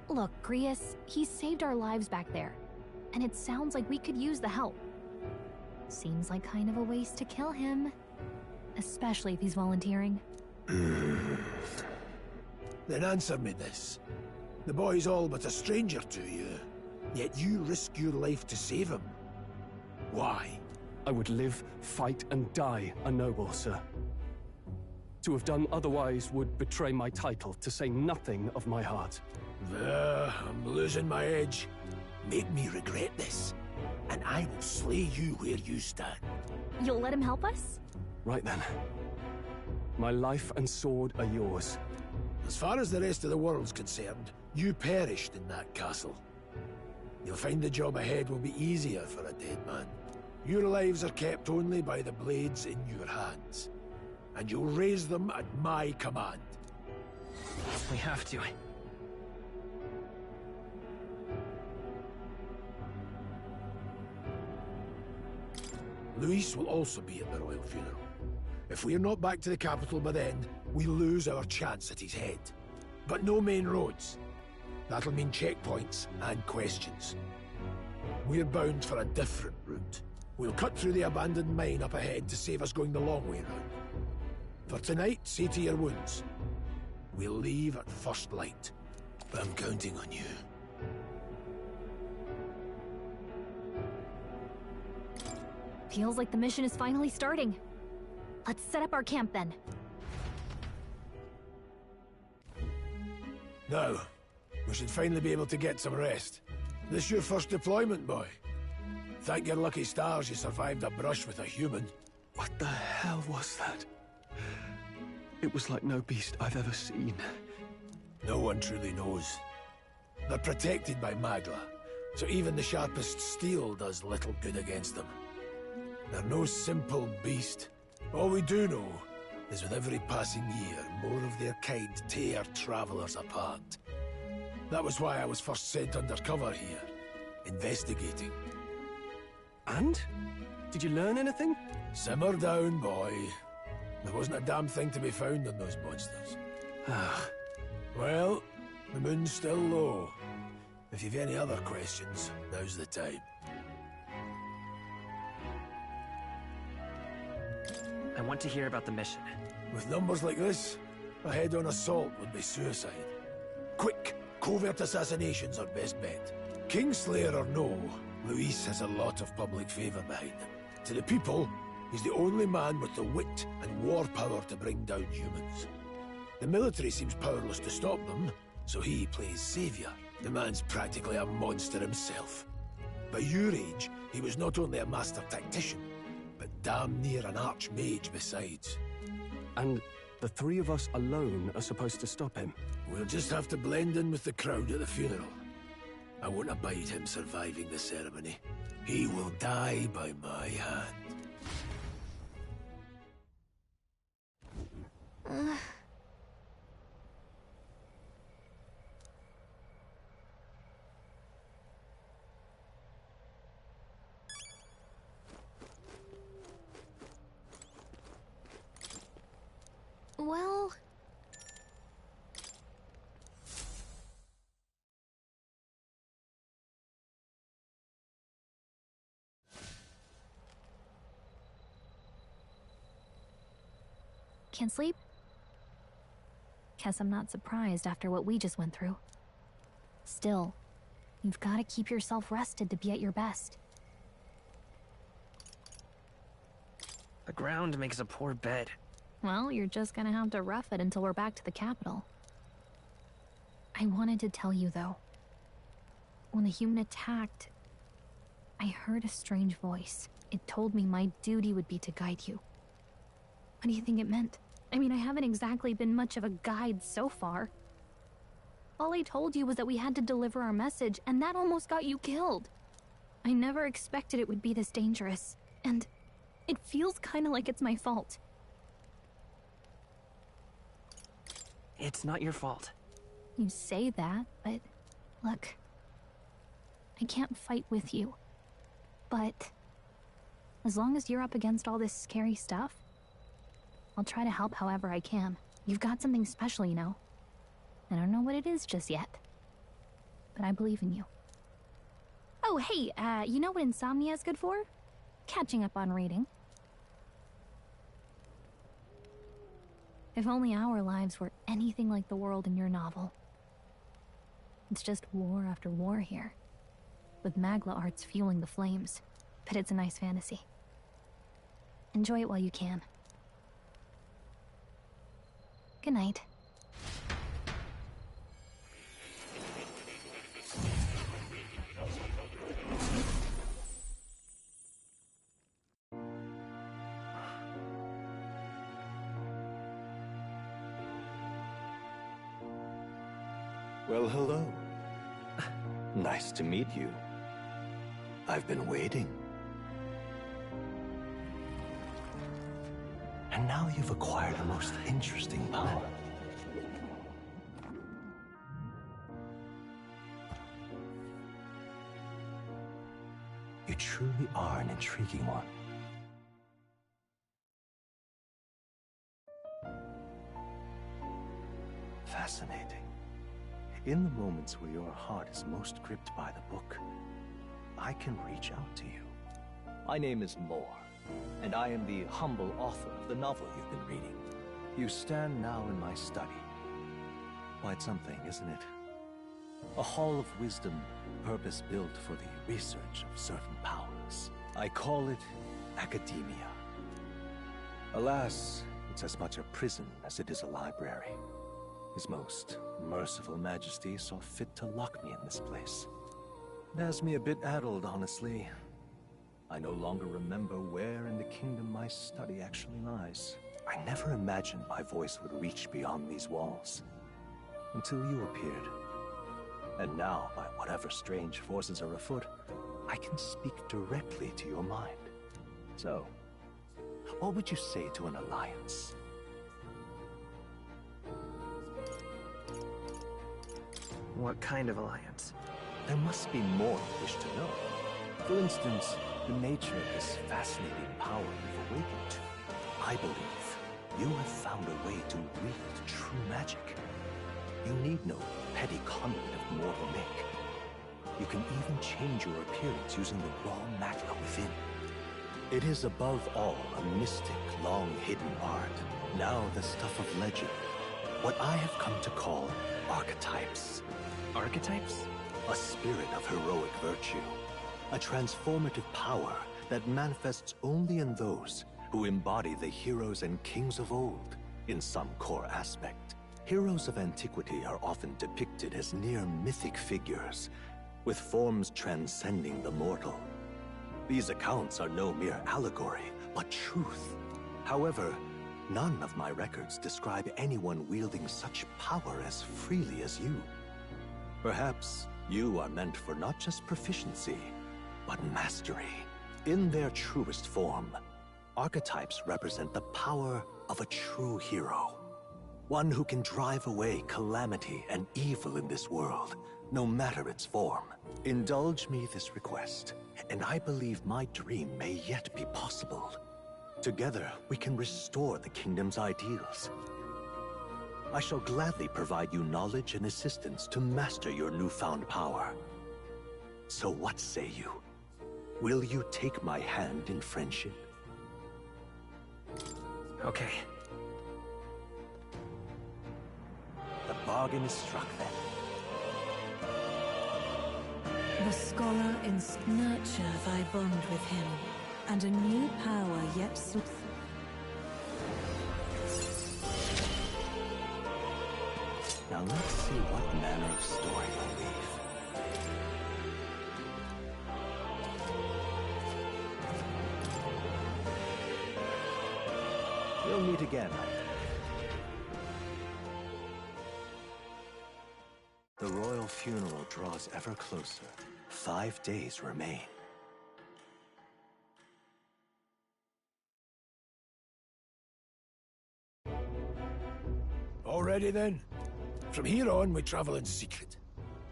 Look, Grius, he saved our lives back there. And it sounds like we could use the help. Seems like kind of a waste to kill him. Especially if he's volunteering. Then answer me this. The boy's all but a stranger to you, yet you risk your life to save him. Why? I would live, fight, and die a noble, sir. To have done otherwise would betray my title, to say nothing of my heart. I'm losing my edge. Make me regret this, and I will slay you where you stand. You'll let him help us? Right then. My life and sword are yours. As far as the rest of the world's concerned, you perished in that castle. You'll find the job ahead will be easier for a dead man. Your lives are kept only by the blades in your hands. And you'll raise them at my command. We have to. Luis will also be at the royal funeral. If we're not back to the capital by then, we lose our chance at his head. But no main roads. That'll mean checkpoints and questions. We're bound for a different route. We'll cut through the abandoned mine up ahead to save us going the long way round. For tonight, see to your wounds. We'll leave at first light. I'm counting on you. Feels like the mission is finally starting. Let's set up our camp then. Now, we should finally be able to get some rest. This your first deployment, boy? Thank your lucky stars you survived a brush with a human. What the hell was that? It was like no beast I've ever seen. No one truly knows. They're protected by Magla, so even the sharpest steel does little good against them. They're no simple beast. All we do know is with every passing year, more of their kind tear travelers apart. That was why I was first sent undercover here, investigating. And? Did you learn anything? Simmer down, boy. There wasn't a damn thing to be found on those monsters. Well, the moon's still low. If you've any other questions, now's the time. I want to hear about the mission. With numbers like this, a head-on assault would be suicide. Quick, covert assassinations are best bet. Kingslayer or no, Luis has a lot of public favor behind him. To the people, he's the only man with the wit and war power to bring down humans. The military seems powerless to stop them, so he plays savior. The man's practically a monster himself. By your age, he was not only a master tactician, but damn near an archmage besides. And the three of us alone are supposed to stop him? We'll just have to blend in with the crowd at the funeral. I won't abide him surviving the ceremony. He will die by my hand. Well... Can't sleep? Guess I'm not surprised after what we just went through. Still, you've got to keep yourself rested to be at your best. The ground makes a poor bed. Well, you're just gonna have to rough it until we're back to the capital. I wanted to tell you, though. When the human attacked, I heard a strange voice. It told me my duty would be to guide you. What do you think it meant? I mean, I haven't exactly been much of a guide so far. All I told you was that we had to deliver our message, and that almost got you killed. I never expected it would be this dangerous, and it feels kinda like it's my fault. It's not your fault. You say that, but look, I can't fight with you. But as long as you're up against all this scary stuff, I'll try to help however I can. You've got something special, you know. I don't know what it is just yet, but I believe in you. Oh, hey, you know what insomnia is good for? Catching up on reading. If only our lives were anything like the world in your novel. It's just war after war here, with Magla arts fueling the flames. But it's a nice fantasy. Enjoy it while you can. Good night. Well, hello. Nice to meet you. I've been waiting. And now you've acquired a most interesting power. You truly are an intriguing one. Fascinating. In the moments where your heart is most gripped by the book, I can reach out to you. My name is Moore, and I am the humble author of the novel you've been reading. You stand now in my study. Quite something, isn't it? A hall of wisdom, purpose-built for the research of certain powers. I call it academia. Alas, it's as much a prison as it is a library. His most merciful majesty saw fit to lock me in this place. It has me a bit addled, honestly. I no longer remember where in the kingdom my study actually lies. I never imagined my voice would reach beyond these walls. Until you appeared. And now, by whatever strange forces are afoot, I can speak directly to your mind. So, what would you say to an alliance? What kind of alliance? There must be more you wish to know. For instance, the nature of this fascinating power you've awakened to. I believe you have found a way to wield true magic. You need no petty conduit of mortal make. You can even change your appearance using the raw matter within. It is above all a mystic, long-hidden art, now the stuff of legend. What I have come to call archetypes. Archetypes? A spirit of heroic virtue. A transformative power that manifests only in those who embody the heroes and kings of old in some core aspect. Heroes of antiquity are often depicted as near mythic figures, with forms transcending the mortal. These accounts are no mere allegory, but truth. However, none of my records describe anyone wielding such power as freely as you. Perhaps you are meant for not just proficiency, but mastery. In their truest form, archetypes represent the power of a true hero. One who can drive away calamity and evil in this world, no matter its form. Indulge me this request, and I believe my dream may yet be possible. Together, we can restore the kingdom's ideals. I shall gladly provide you knowledge and assistance to master your newfound power. So what say you? Will you take my hand in friendship? Okay. The bargain is struck then. The scholar in nurture thy bond with him, and a new power yet Now let's see what manner of story you'll weave. We'll meet again. The royal funeral draws ever closer. 5 days remain. Already then? From here on, we travel in secret.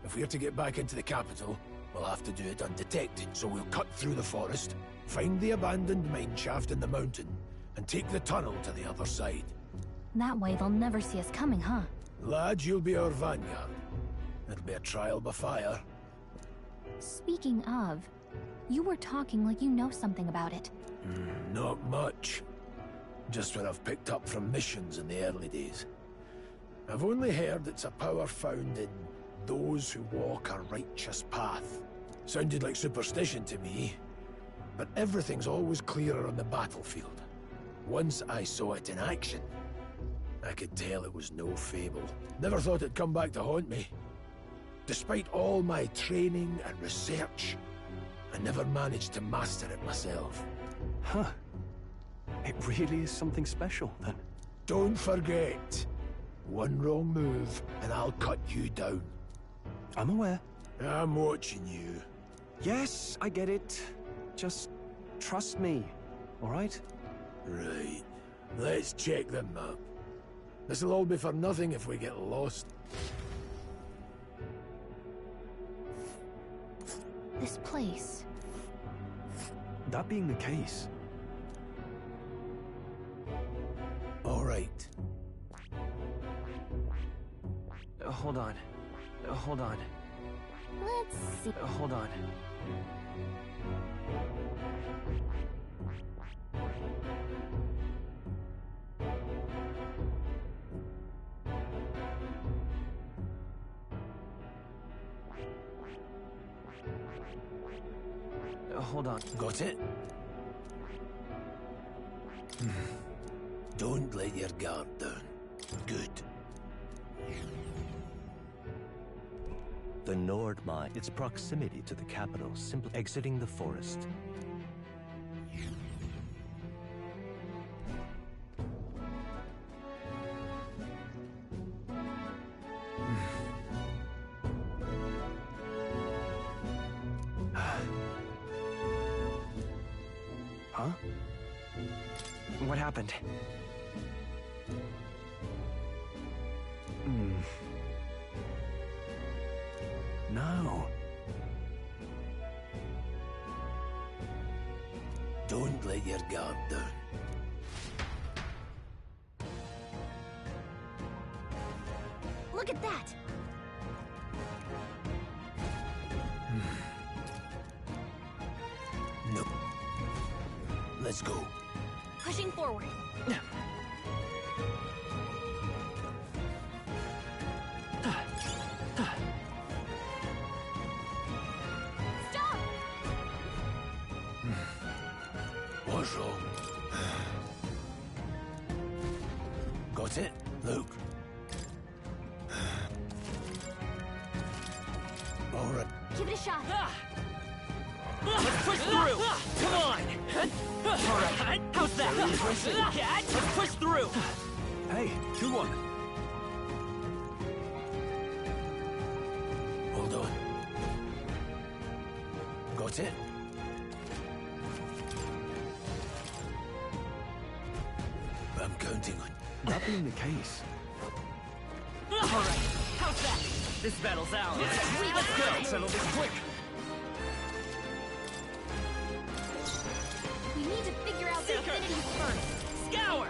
If we're to get back into the capital, we'll have to do it undetected, so we'll cut through the forest, find the abandoned mine shaft in the mountain, and take the tunnel to the other side. That way they'll never see us coming, huh? Lad, you'll be our vanguard. It'll be a trial by fire. Speaking of, you were talking like you know something about it. Not much. Just what I've picked up from missions in the early days. I've only heard it's a power found in those who walk a righteous path. Sounded like superstition to me, but everything's always clearer on the battlefield. Once I saw it in action, I could tell it was no fable. Never thought it'd come back to haunt me. Despite all my training and research, I never managed to master it myself. Huh. It really is something special, then. Don't forget, one wrong move and I'll cut you down. I'm aware. I'm watching you. Yes, I get it. Just trust me, all right? Right. Let's check the map. This'll all be for nothing if we get lost. This place. That being the case. All right. Hold on. Hold on. Let's see. Hold on. Hold on. Got it? Don't let your guard down. Good. The Nord Mine, its proximity to the capital, simply exiting the forest. Huh? What happened? No. Don't let your guard down. Look at that! No. Let's go. Pushing forward. Stop! What's wrong? Got it? Look. All right. Give it a shot. Let's push through! Come on! Alright, how's that? Let's push through! Hey, good one. Hold on. Got it? I'm counting on. That being the case, Alright, how's that? This battle's ours. Let's go! Settle this quick. We need to figure out the affinities first. Scour!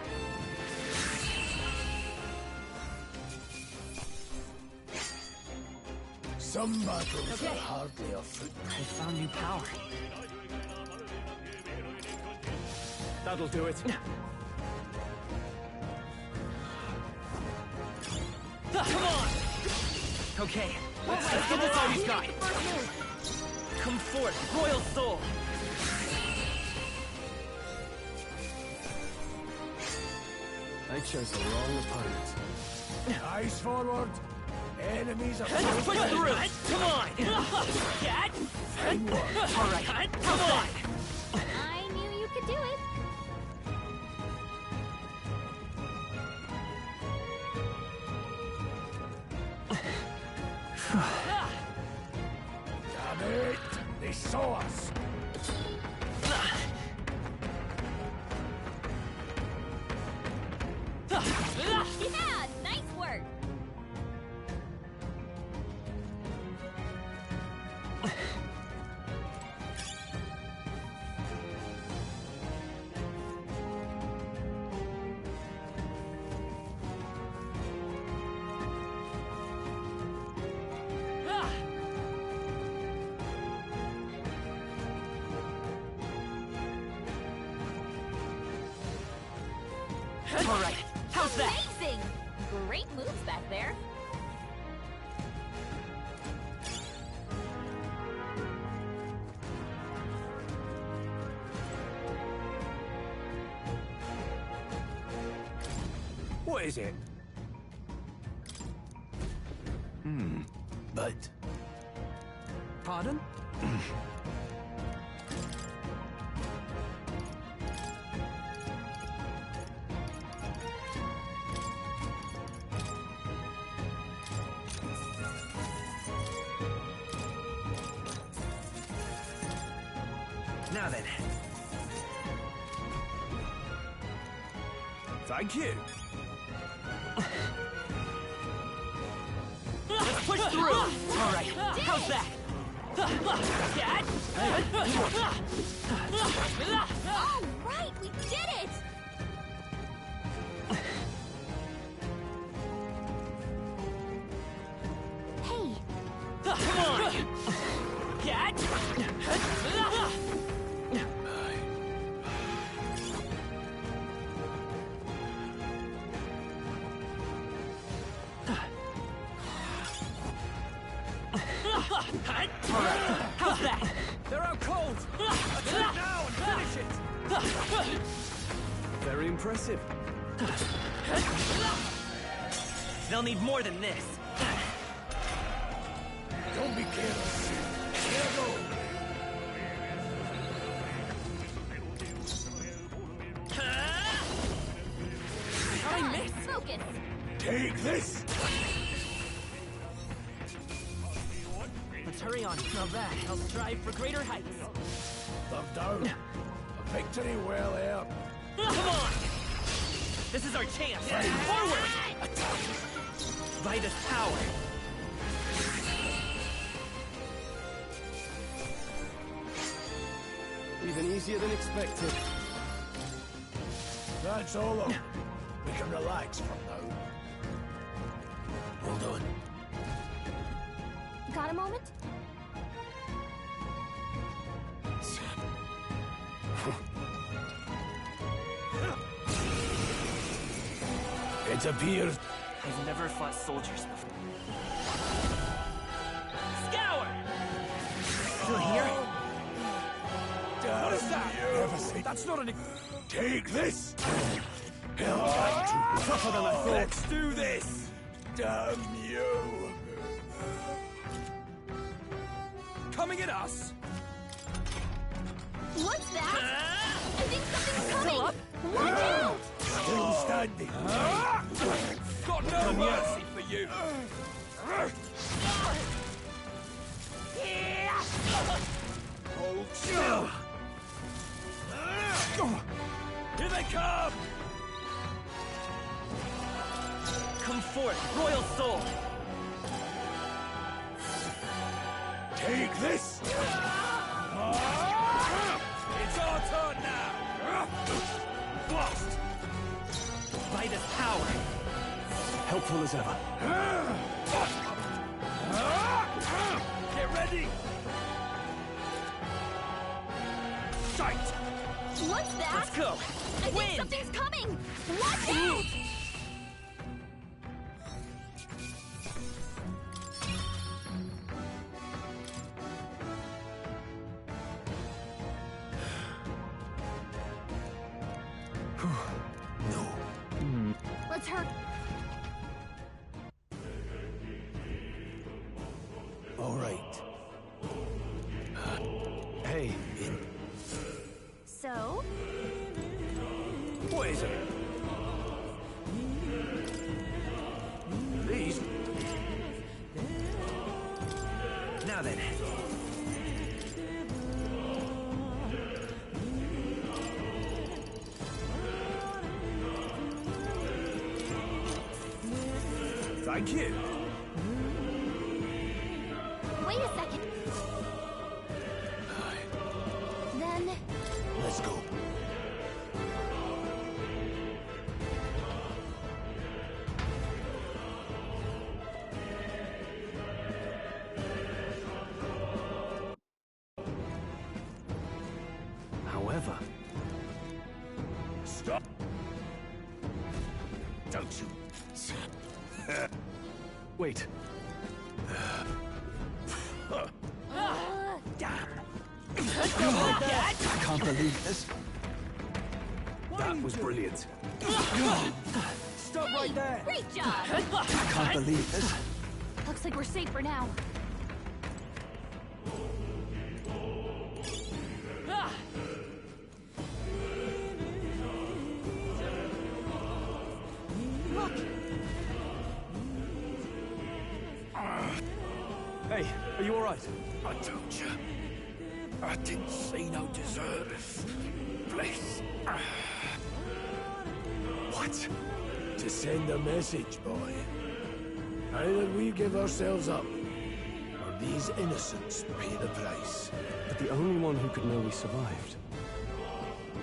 Some battles are hardly afoot. I found new power. That'll do it. Come on! Okay, let's get this Army's guy. Come forth, Royal Soul! I chose the wrong opponent. Eyes forward. Enemies are Let's push through! Come on! Get! Alright, come on! I knew you could do it. Damn it! They saw us! Yeah, nice work. Alright, how's that? Amazing! Great moves back there. What is it? But... Pardon? Now then. Thank you. Let's push through! Alright, how's that? All right, we did it! Hey, Very impressive. They'll need more than this. Don't be careless. Careful. I missed. Focus. Take this. Let's hurry on. Now that, I'll strive for greater heights. Love down. A victory well earned. Come on! This is our chance. Forward! Vitus power. Even easier than expected. That's all up. We can relax from now. Hold on. Got a moment? It appears. I've never fought soldiers before. Scour! Still here? What is that? That's not an. Take this! Tougher than I thought. Let's do this! Damn you! Coming at us! What's that? I think something's coming! Watch out! Still standing. Got no mercy for you! Hold still! Here they come! Come forth, royal soul! Take this! It's our turn now! Blast! Vitus power! Helpful as ever. Get ready! Sight! What's that? Let's go! I think something's coming! Watch out! Let's hurry. All right. Hey, So? what is it? These? Now then. Thank you. Wait a second. Then... Let's go. However... Stop! Don't you... Wait. I can't believe this. That was brilliant. Stop right there! Great job! I can't believe this. Looks like we're safe for now. Look! Hey, are you all right? I told you. I didn't see no deserters. Place. What? To send a message, boy. Either we give ourselves up, or these innocents pay the price. But the only one who could know we survived.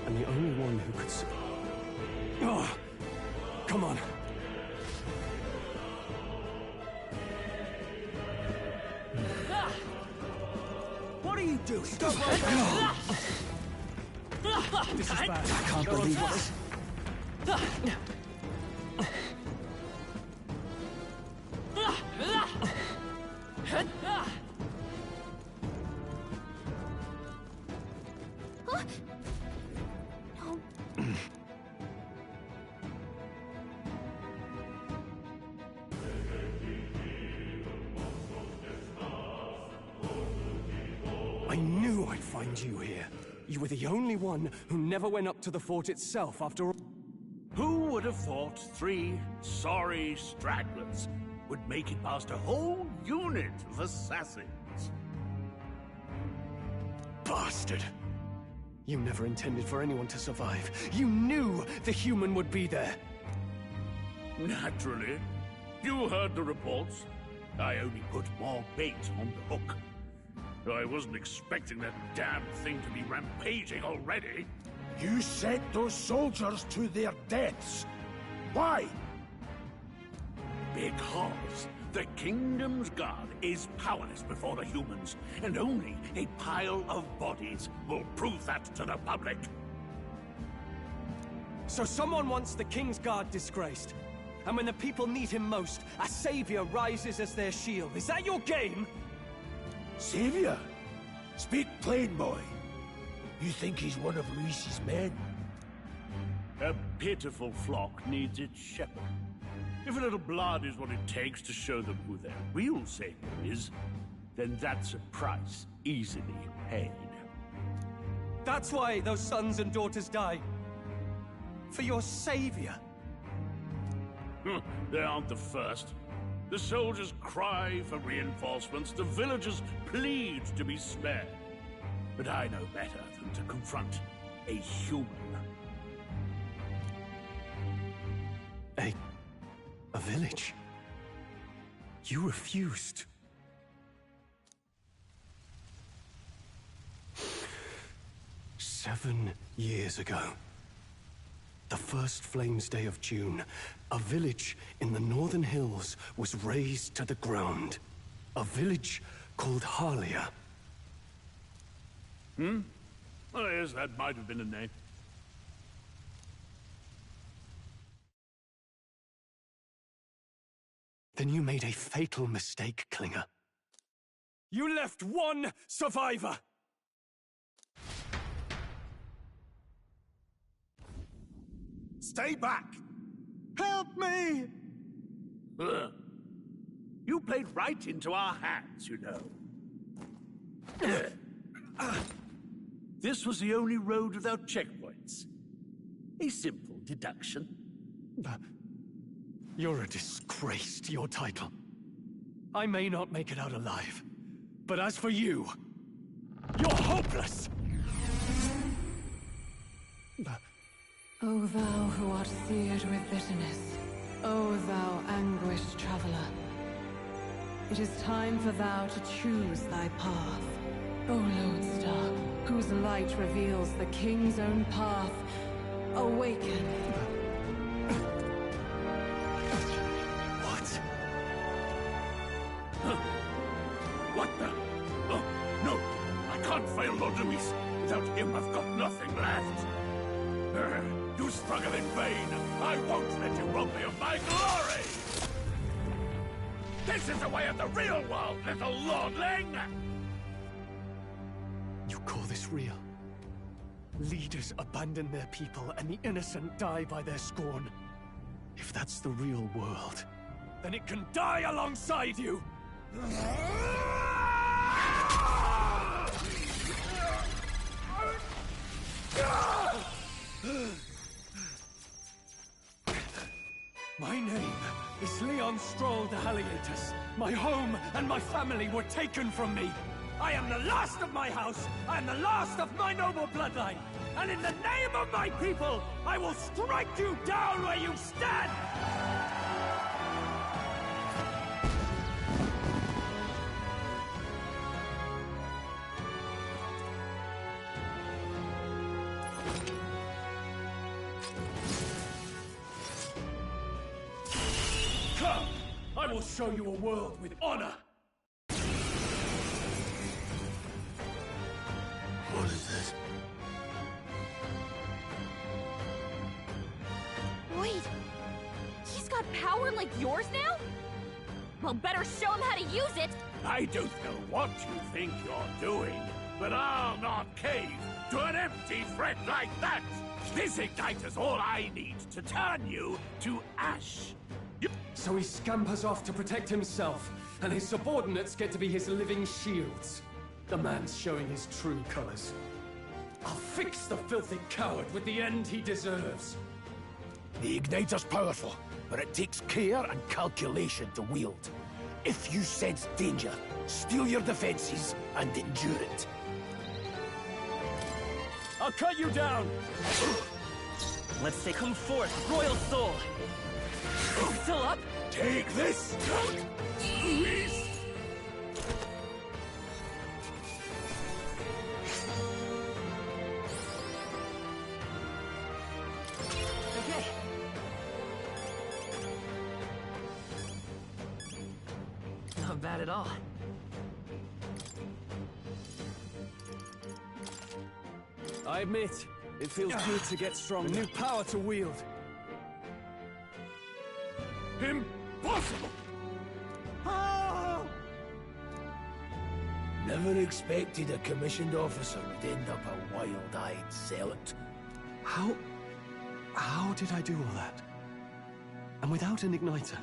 And the only one who could Oh! Come on. What are you doing? Stop right there! This is bad. I can't believe this. find you here. You were the only one who never went up to the fort itself after all. Who would have thought 3 sorry stragglers would make it past a whole unit of assassins? Bastard! You never intended for anyone to survive. You knew the human would be there. Naturally. You heard the reports. I only put more bait on the hook. I wasn't expecting that damn thing to be rampaging already. You sent those soldiers to their deaths. Why? Because the Kingdom's Guard is powerless before the humans, and only a pile of bodies will prove that to the public. So someone wants the King's Guard disgraced, and when the people need him most, a savior rises as their shield. Is that your game? Savior? Speak plain, boy. You think he's one of Luis's men? A pitiful flock needs its shepherd. If a little blood is what it takes to show them who their real savior is, then that's a price easily paid. That's why those sons and daughters die. For your savior. They aren't the first. The soldiers cry for reinforcements, the villagers plead to be spared. But I know better than to confront a human. A village? You refused. "7 years ago, the first Flames Day of June, a village in the northern hills was razed to the ground. A village called Harlia. Well, yes, that might have been a name. Then you made a fatal mistake, Klinger. You left one survivor! Stay back! Help me! You played right into our hands, you know. This was the only road without checkpoints. A simple deduction. You're a disgrace to your title. I may not make it out alive, but as for you, you're hopeless! O thou who art seared with bitterness, O thou anguished traveler, it is time for thou to choose thy path. O lodestar, whose light reveals the king's own path, awaken. What the? Oh, no! I can't fail Lord Luis. Without him, I've got nothing left. You struggle in vain. I won't let you rob me of my glory! This is the way of the real world, little lordling! You call this real? Leaders abandon their people and the innocent die by their scorn. If that's the real world, then it can die alongside you! My name is Leon Stroll de Halietus. My home and my family were taken from me. I am the last of my house. I am the last of my noble bloodline. And in the name of my people, I will strike you down where you stand! Come! I will show you a world with honor! What is this? Wait, he's got power like yours now? Well, better show him how to use it! I don't know what you think you're doing, but I'll not cave to an empty threat like that! This igniter's all I need to turn you to ash! So he scampers off to protect himself, and his subordinates get to be his living shields. The man's showing his true colors. I'll fix the filthy coward with the end he deserves. The Igniter's powerful, but it takes care and calculation to wield. If you sense danger, steel your defenses and endure it. I'll cut you down! Let's say come forth, Royal Soul! Is it still up? Take this! Luis! Okay. Not bad at all. I admit, it feels good to get strong. New power to wield. Impossible! Never expected a commissioned officer would end up a wild-eyed zealot. How did I do all that? And without an igniter?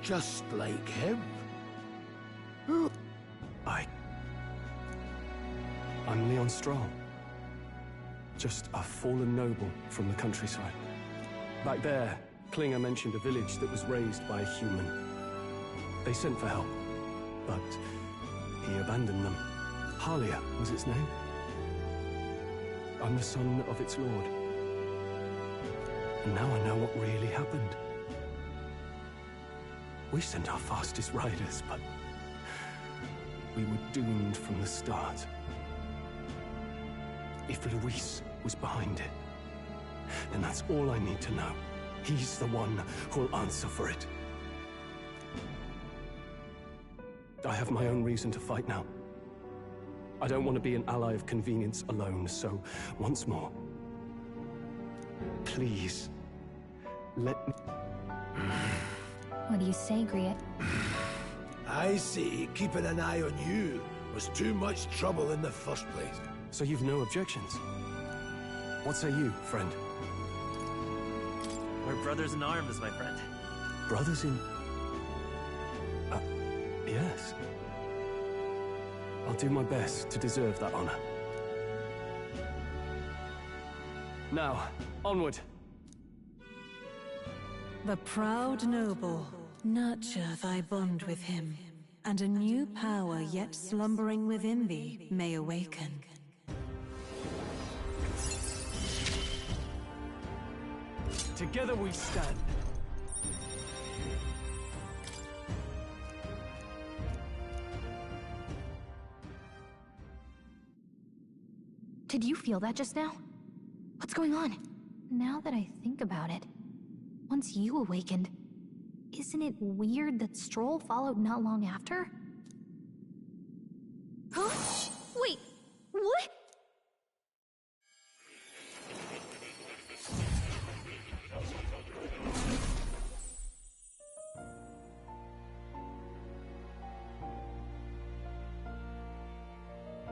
Just like him. I'm Leon Stroll. Just a fallen noble from the countryside. Back there, Klinger mentioned a village that was raised by a human. They sent for help, but he abandoned them. Halia was its name. I'm the son of its lord. And now I know what really happened. We sent our fastest riders, but we were doomed from the start. If Luis was behind it, then that's all I need to know. He's the one who'll answer for it. I have my own reason to fight now. I don't want to be an ally of convenience alone, so once more, please, let me... What do you say, Griet? I say keeping an eye on you was too much trouble in the first place. So you've no objections? What say you, friend? We're brothers in arms, my friend. Brothers in... yes. I'll do my best to deserve that honor. Now, onward. The proud noble, nurture thy bond with him, and a new power yet slumbering within thee may awaken. Together we stand. Did you feel that just now? What's going on? Now that I think about it, once you awakened, isn't it weird that Stroll followed not long after? Huh? Wait, what?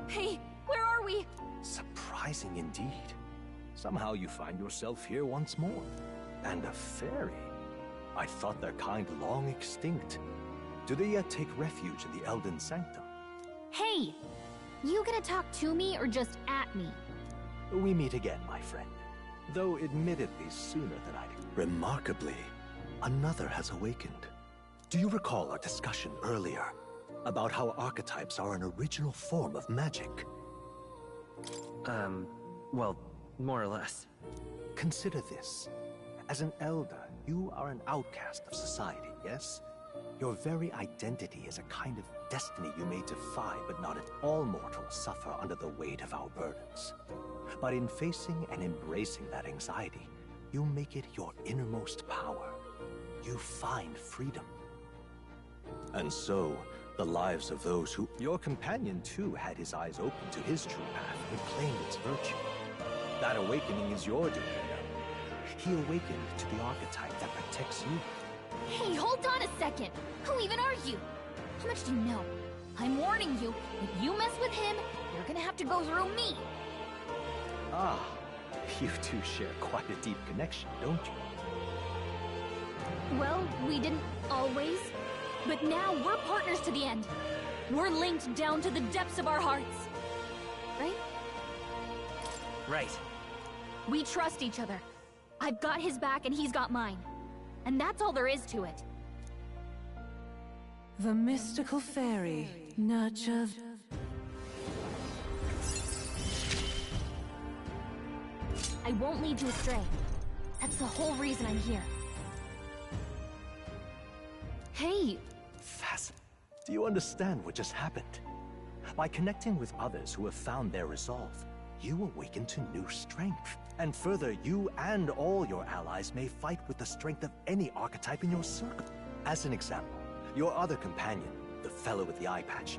Hey, where are we? Surprising indeed. Somehow you find yourself here once more. And a fairy. I thought their kind long extinct. Do they yet take refuge in the Elden Sanctum? Hey! You gonna talk to me or just at me? We meet again, my friend. Though admittedly sooner than I'd... Remarkably, another has awakened. Do you recall our discussion earlier about how archetypes are an original form of magic? Well, more or less. Consider this. As an elder, you are an outcast of society, yes? Your very identity is a kind of destiny you may defy, but not all mortals suffer under the weight of our burdens. But in facing and embracing that anxiety, you make it your innermost power. You find freedom. And so, the lives of those who... Your companion, too, had his eyes open to his true path and claimed its virtue. That awakening is your doing. He awakened to the archetype that protects you. Hey, hold on a second! Who even are you? How much do you know? I'm warning you, if you mess with him, you're gonna have to go through me! Ah, you two share quite a deep connection, don't you? Well, we didn't always, but now we're partners to the end. We're linked down to the depths of our hearts. Right? Right. We trust each other. I've got his back and he's got mine. And that's all there is to it. The mystical fairy nurtured. I won't lead you astray. That's the whole reason I'm here. Hey! Fascinating. Do you understand what just happened? By connecting with others who have found their resolve, you awaken to new strength. And further, you and all your allies may fight with the strength of any archetype in your circle. As an example, your other companion, the fellow with the eye patch,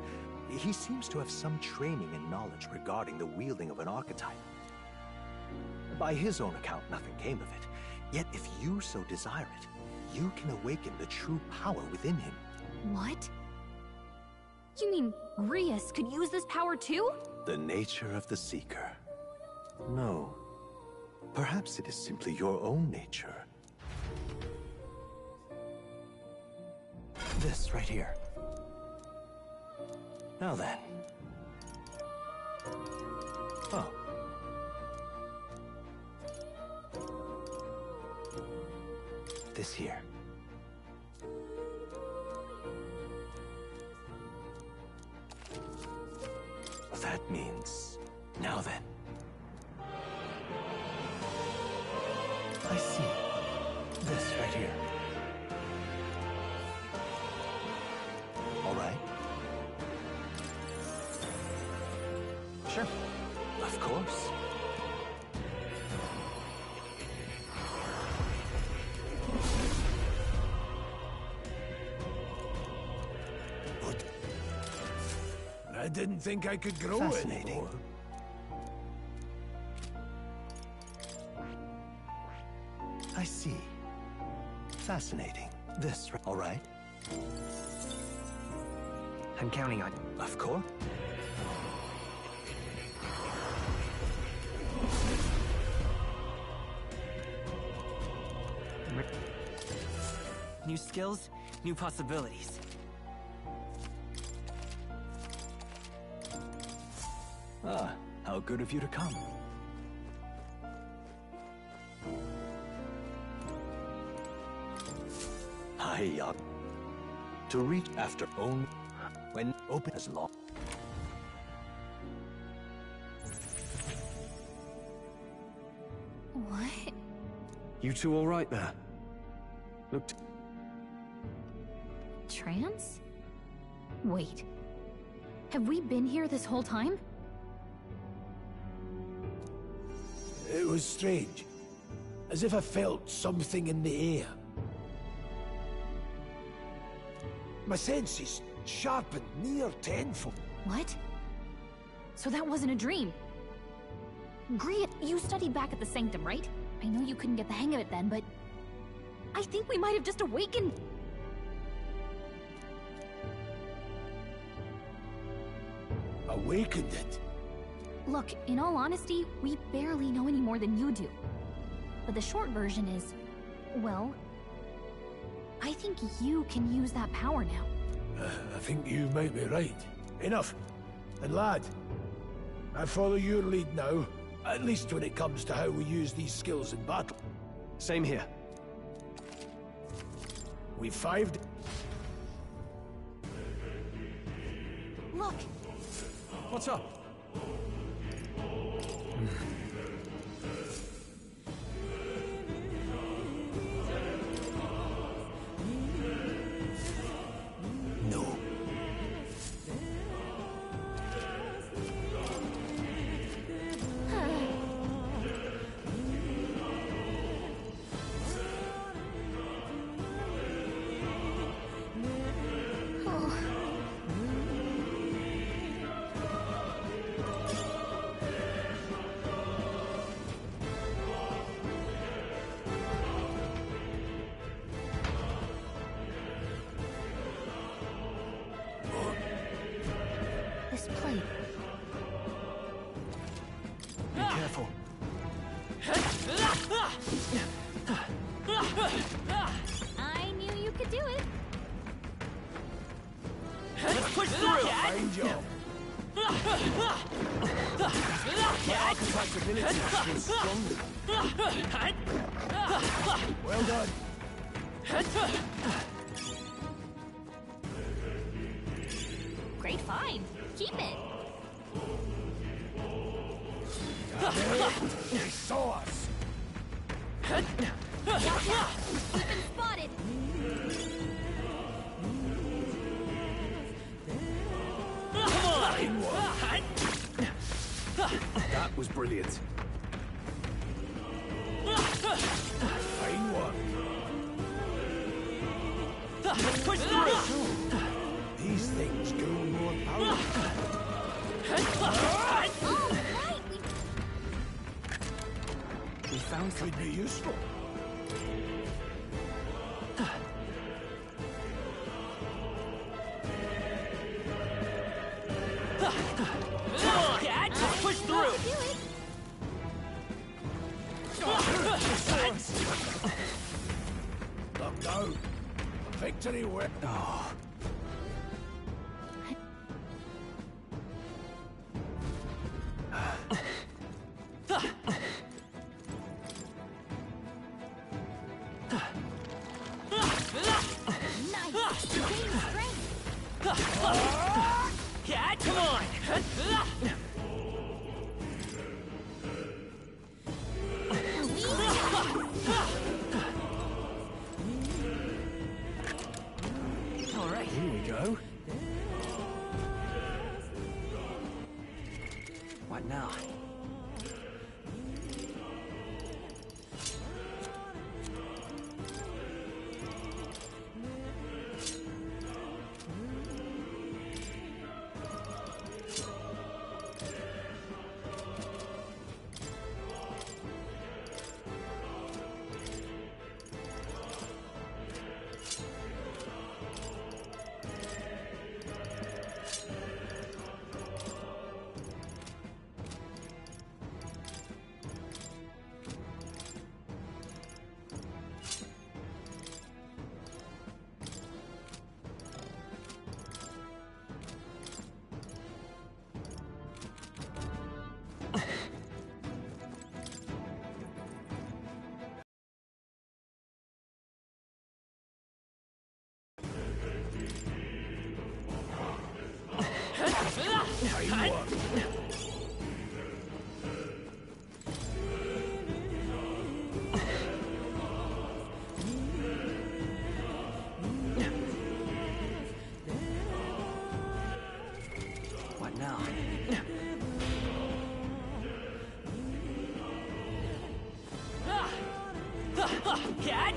he seems to have some training and knowledge regarding the wielding of an archetype. By his own account, nothing came of it. Yet if you so desire it, you can awaken the true power within him. What? You mean Grius could use this power too? The nature of the Seeker. No. Perhaps it is simply your own nature. This right here. Now then. Oh. This here. That means... Now then. I see. This right here. All right. Sure. Of course. I didn't think I could grow Fascinating. anymore. I see. Fascinating. This, all right? I'm counting on you. Of course. New skills, new possibilities. Ah, how good of you to come. I to reach after own when open as long. What? You two all right there? Looked. Trance? Wait. Have we been here this whole time? It was strange. As if I felt something in the air. My senses sharpened near tenfold. What? So that wasn't a dream. Grius, you studied back at the Sanctum, right? I know you couldn't get the hang of it then, but... I think we might have just awakened... Awakened it? Look, in all honesty, we barely know any more than you do. But the short version is... well... I think you can use that power now. I think you might be right. Enough. And lad, I follow your lead now, at least when it comes to how we use these skills in battle. Same here. We've 5 Look! What's up? No. This plate. Be careful. I knew you could do it. Let's push through! Fine job. Archetype's ability is stronger. Well done. Great find. Keep it. They saw us. Watch out. We've been spotted. Fine one. That was brilliant. Fine one. Let's push through! These things grow more powerful. We found something. Could be useful. Come on, Cat! Let's push through! Look down. Victory win. Oh. Cat, come on! All right, here we go. What now? What now? Cat!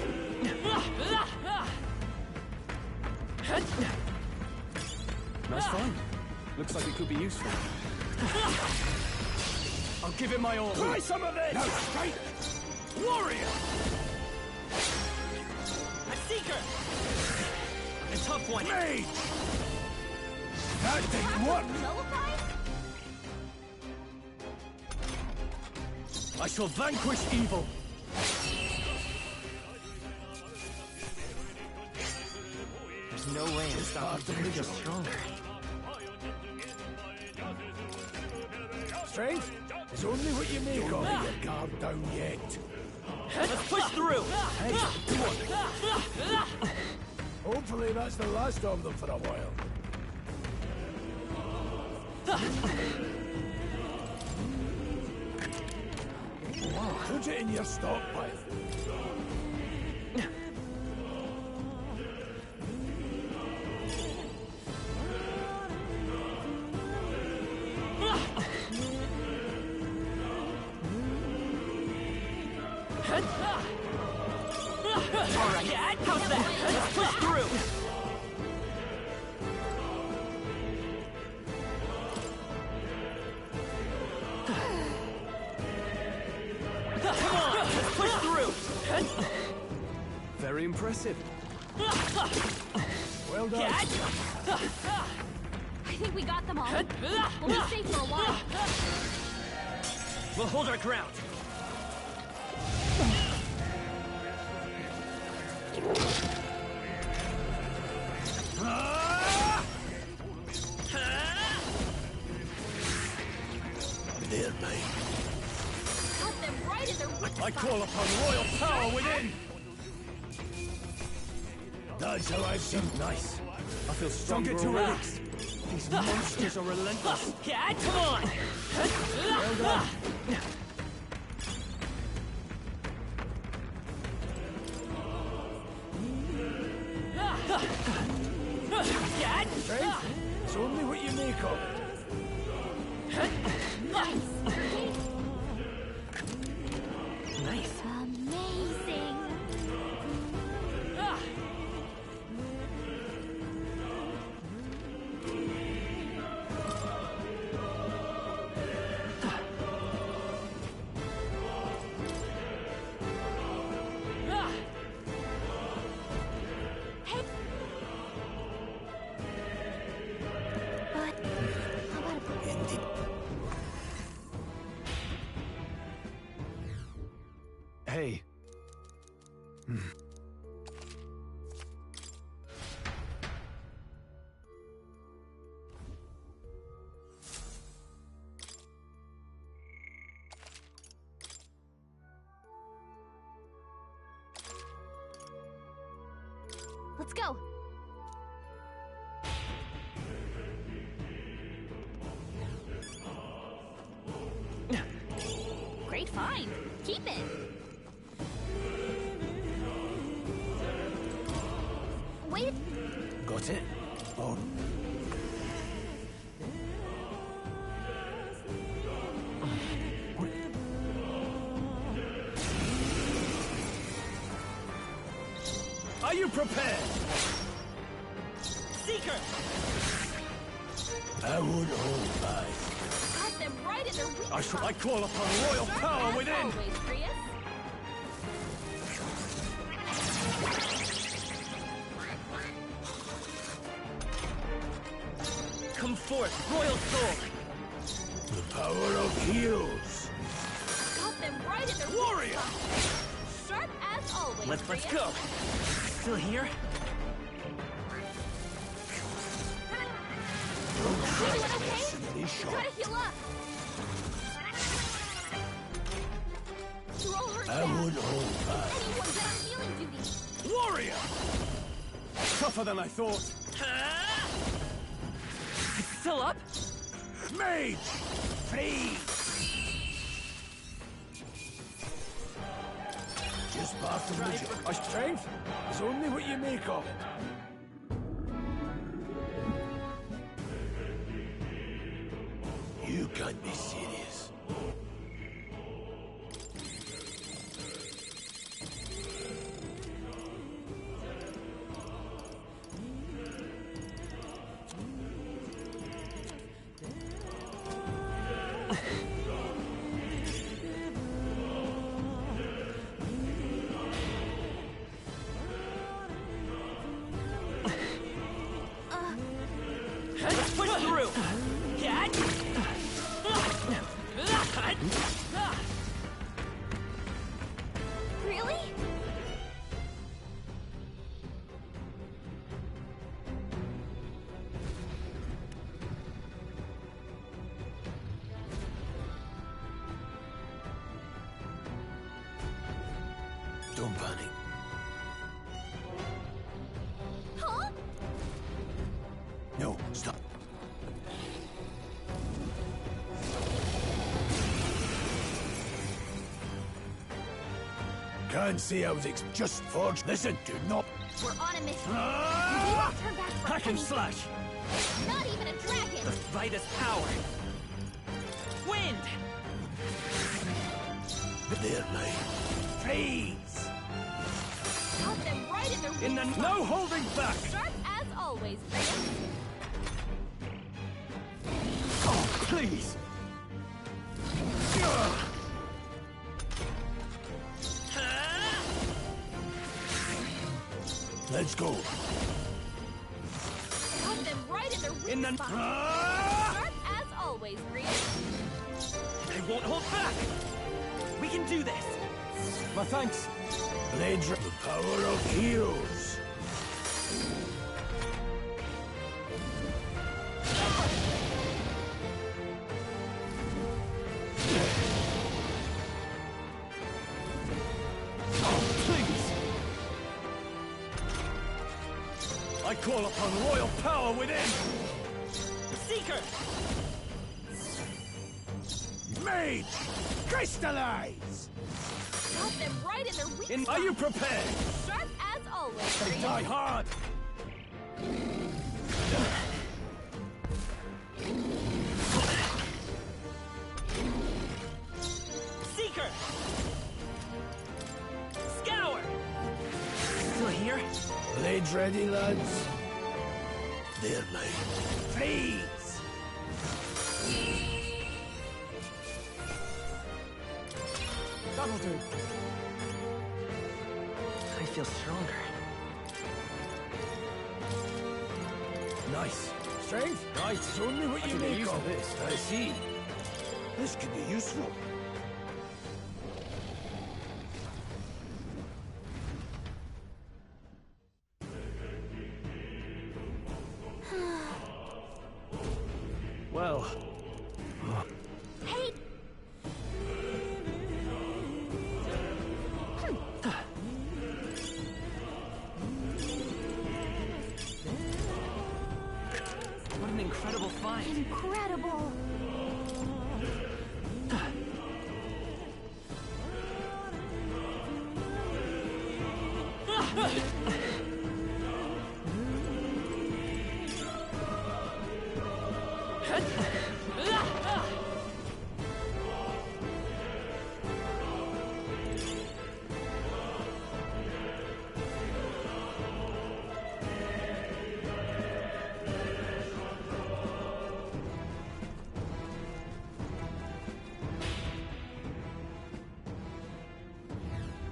Nice find. Looks like it could be useful. I'll give it my all. Try some of this! No, straight! Warrior! A seeker! A tough one! Mage! That didn't work! I shall vanquish evil! There's no way I'm stopping him to get stronger. Strength is only what you make of it, your guard down yet. Let's push through! Hey, come on. Hopefully that's the last of them for a while. Put it in your stockpile. All right, Dad, how's that? Let's push through! Come on, let's push through! Very impressive. Well done. Dad! I think we got them all. We'll be safe for a while. We'll hold our ground. I call upon royal power within! That's how I've seen. Nice. I feel Don't stronger get too already. relaxed. These monsters are relentless. Yeah, come on! Well done. Strength? It's only what you make of it. Nice. Amazing. Hey. Let's go. Great find. Keep it. Wait. Got it? Oh. Are you prepared? Seeker! I would hold back. Got them right in their weak I call upon royal power As within! always, Prius. Come forth, royal soul! The power of heals. Got them right in their weak Warrior! spot. Sharp as always, Let's Prius. go! Still here? Everyone okay? Try to heal up. You're all hurt I bad. would hold back. Anyone get on healing duty. Warrior! Tougher than I thought. It's still up? Mage! Freeze! Just past the ridge. My strength is only what you make of it. You can't be serious. Let's push through! Cat! Really? Don't panic. Huh? No, stop. Can't say I was just forged. Listen, do not. We're on a mission. We won't turn back for Hack and slash! not even a dragon. The fight is power! Wind! There, mate. Freeze! Got them right in their weak In the spot. no holding back! Sharp as always, Prius. Oh, please! Let's go. Got them right in their weak In the spot. Sharp as always, Prius. I won't hold back! We can do this! My thanks. Blades, the power of heals. call upon royal power within! Seeker! Mage! Crystallize! Got them right in their weak spot. Are you prepared? Sharp as always. They die hard! Seeker! Scour! Still here? Blades ready, lads? They're mine. Freeze! That'll do. I feel stronger. Nice. Strength? Nice. Show me what you make of this. I see. This could be useful. Well. Hey! What an incredible find. Incredible!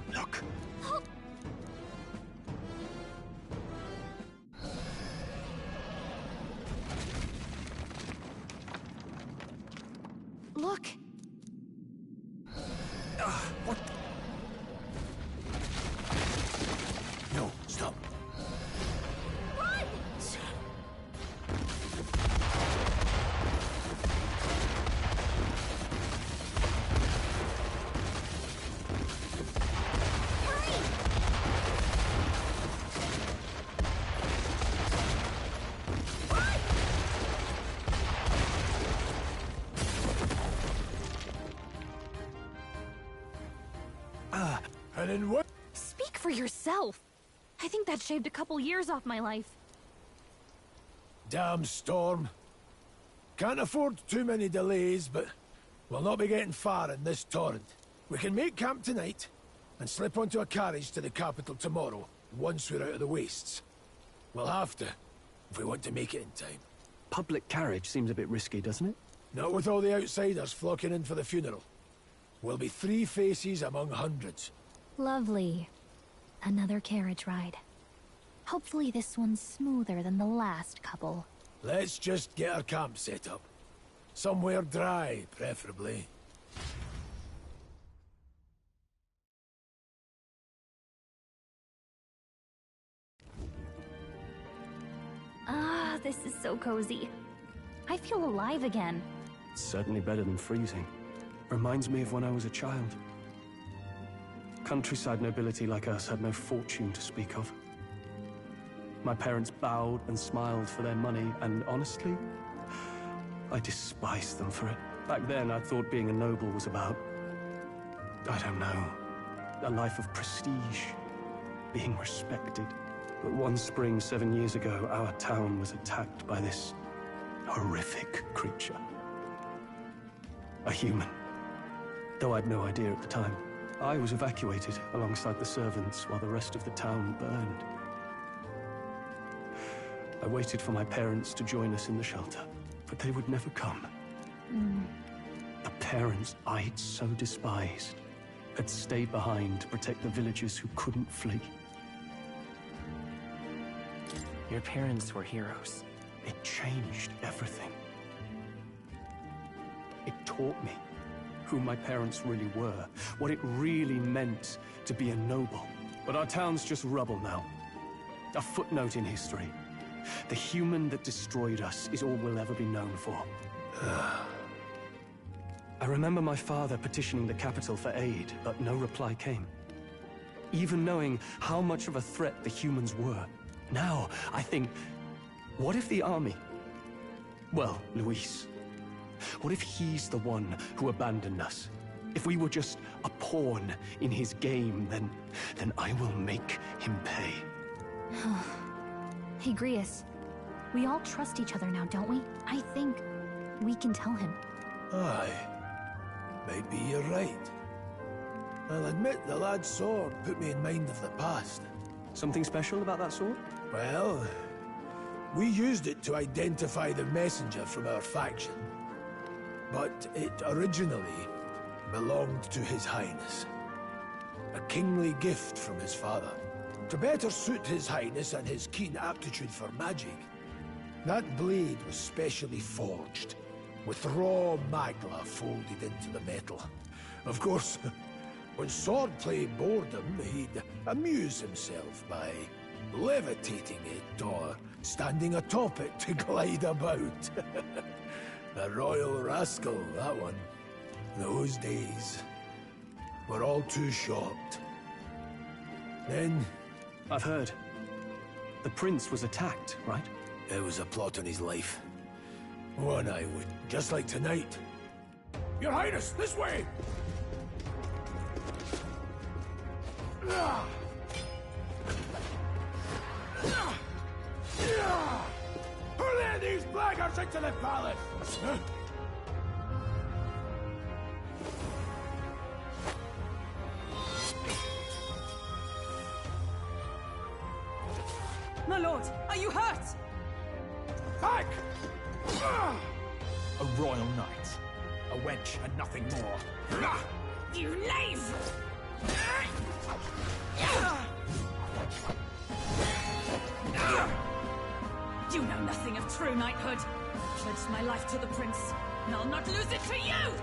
Look. Look! What? No, stop. Run! And in what? Speak for yourself. I think that shaved a couple years off my life. Damn storm. Can't afford too many delays, but we'll not be getting far in this torrent. We can make camp tonight and slip onto a carriage to the capital tomorrow, once we're out of the wastes. We'll have to, if we want to make it in time. Public carriage seems a bit risky, doesn't it? Not with all the outsiders flocking in for the funeral. We'll be 3 faces among hundreds. Lovely. Another carriage ride. Hopefully this one's smoother than the last couple. Let's just get our camp set up. Somewhere dry, preferably. Ah, this is so cozy. I feel alive again. It's certainly better than freezing. Reminds me of when I was a child. Countryside nobility like us had no fortune to speak of. My parents bowed and smiled for their money, and honestly, I despised them for it. Back then, I thought being a noble was about, I don't know, a life of prestige, being respected. But one spring 7 years ago, our town was attacked by this horrific creature. A human. Though I'd no idea at the time. I was evacuated alongside the servants while the rest of the town burned. I waited for my parents to join us in the shelter, but they would never come. The parents I'd so despised had stayed behind to protect the villagers who couldn't flee. Your parents were heroes. It changed everything. It taught me who my parents really were, what it really meant to be a noble. But our town's just rubble now. A footnote in history. The human that destroyed us is all we'll ever be known for. I remember my father petitioning the capital for aid, but no reply came. Even knowing how much of a threat the humans were, Now, I think, what if the army... Well, Luis, what if he's the one who abandoned us? If we were just a pawn in his game, then I will make him pay. Hey, Grius. We all trust each other now, don't we? I think we can tell him. Aye. Maybe you're right. I'll admit the lad's sword put me in mind of the past. Something special about that sword? Well, we used it to identify the messenger from our faction. But it originally belonged to His Highness. A kingly gift from his father. To better suit His Highness and his keen aptitude for magic, that blade was specially forged, with raw magla folded into the metal. Of course, when swordplay bored him, he'd amuse himself by levitating it or standing atop it to glide about. A royal rascal, that one. Those days were all too short. Then... I've heard. The prince was attacked, right? There was a plot on his life. One I would, just like tonight. Your Highness, this way! Hurl these blackguards into the palace! My lord, are you hurt? Back! A royal knight. A wench and nothing more. You knave! You know nothing of true knighthood. I pledged my life to the prince, and I'll not lose it to you!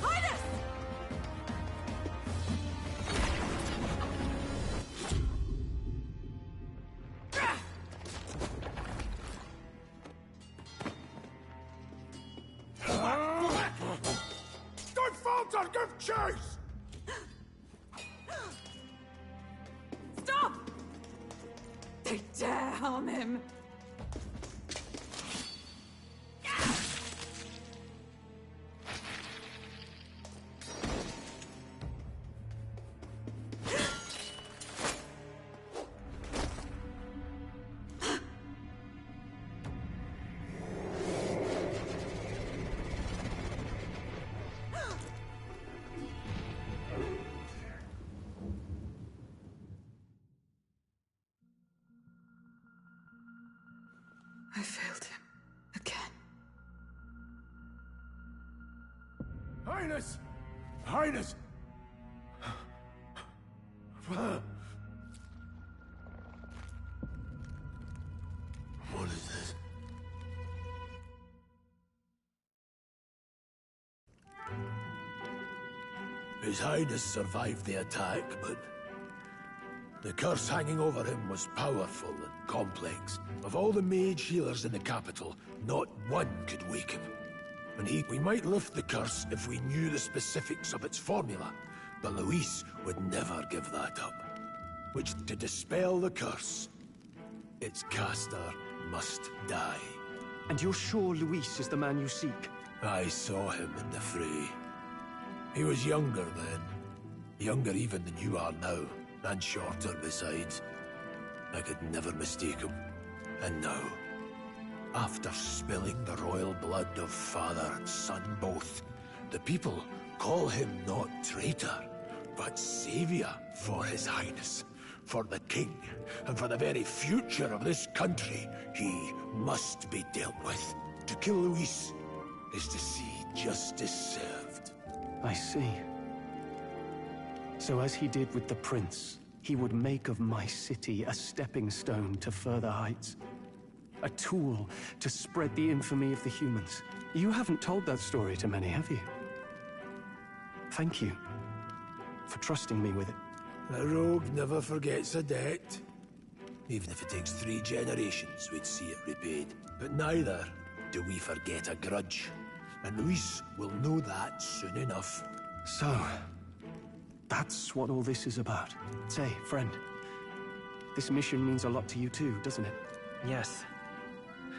Highness! Don't falter! Give chase! Stop! They dare harm him! I failed him. Again. Highness! Highness! What is this? His Highness survived the attack, but the curse hanging over him was powerful and complex. Of all the mage healers in the capital, not one could wake him. And we might lift the curse if we knew the specifics of its formula, but Luis would never give that up. Which, to dispel the curse, its caster must die. And you're sure Luis is the man you seek? I saw him in the fray. He was younger then. Younger even than you are now. And shorter besides. I could never mistake him. And now, after spilling the royal blood of father and son both, the people call him not traitor, but savior for His Highness, for the king, and for the very future of this country. He must be dealt with. To kill Luis is to see justice served. I see. So as he did with the prince, he would make of my city a stepping stone to further heights. A tool to spread the infamy of the humans. You haven't told that story to many, have you? Thank you for trusting me with it. A rogue never forgets a debt. Even if it takes 3 generations, we'd see it repaid. But neither do we forget a grudge. And Luis will know that soon enough. So, That's what all this is about. Say, friend, this mission means a lot to you too, doesn't it? Yes.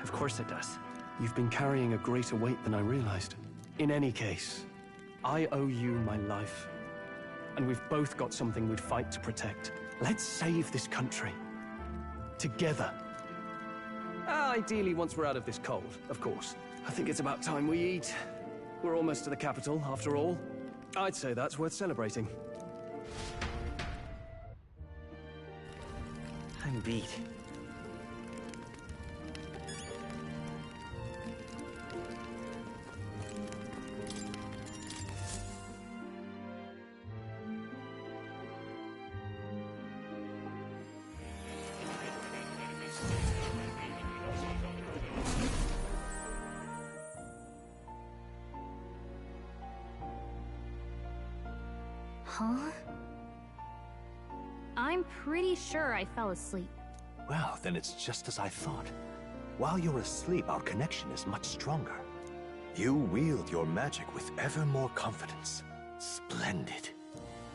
Of course it does. You've been carrying a greater weight than I realized. In any case, I owe you my life. And we've both got something we'd fight to protect. Let's save this country. Together. Ideally, once we're out of this cold, of course. I think it's about time we eat. We're almost to the capital, after all. I'd say that's worth celebrating. I'm beat. Huh? I'm pretty sure I fell asleep. Well, then it's just as I thought. While you're asleep, our connection is much stronger. You wield your magic with ever more confidence. Splendid.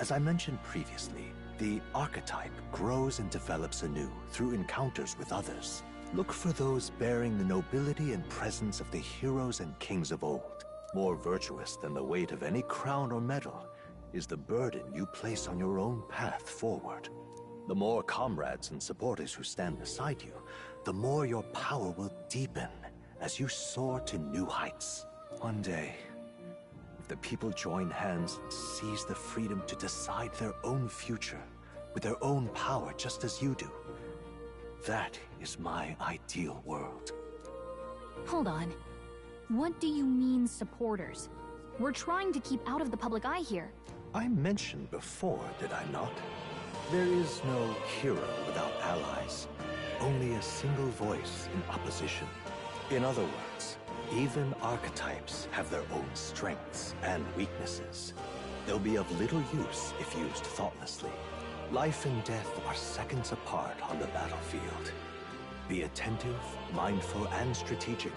As I mentioned previously, the archetype grows and develops anew through encounters with others. Look for those bearing the nobility and presence of the heroes and kings of old. More virtuous than the weight of any crown or medal is the burden you place on your own path forward. The more comrades and supporters who stand beside you, the more your power will deepen as you soar to new heights. One day, if the people join hands and seize the freedom to decide their own future with their own power just as you do, that is my ideal world. Hold on. What do you mean, supporters? We're trying to keep out of the public eye here. I mentioned before, did I not? There is no hero without allies, only a single voice in opposition. In other words, even archetypes have their own strengths and weaknesses. They'll be of little use if used thoughtlessly. Life and death are seconds apart on the battlefield. Be attentive, mindful, and strategic.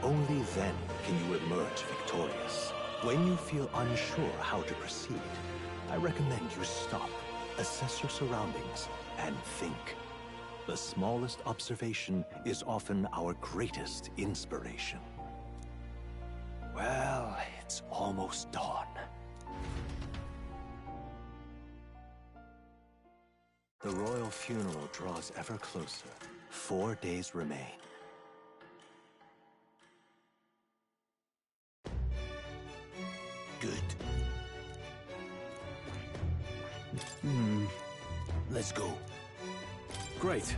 Only then can you emerge victorious. When you feel unsure how to proceed, I recommend you stop, assess your surroundings, and think. The smallest observation is often our greatest inspiration. Well, it's almost dawn. The royal funeral draws ever closer. 4 days remain. Good. Let's go. Great.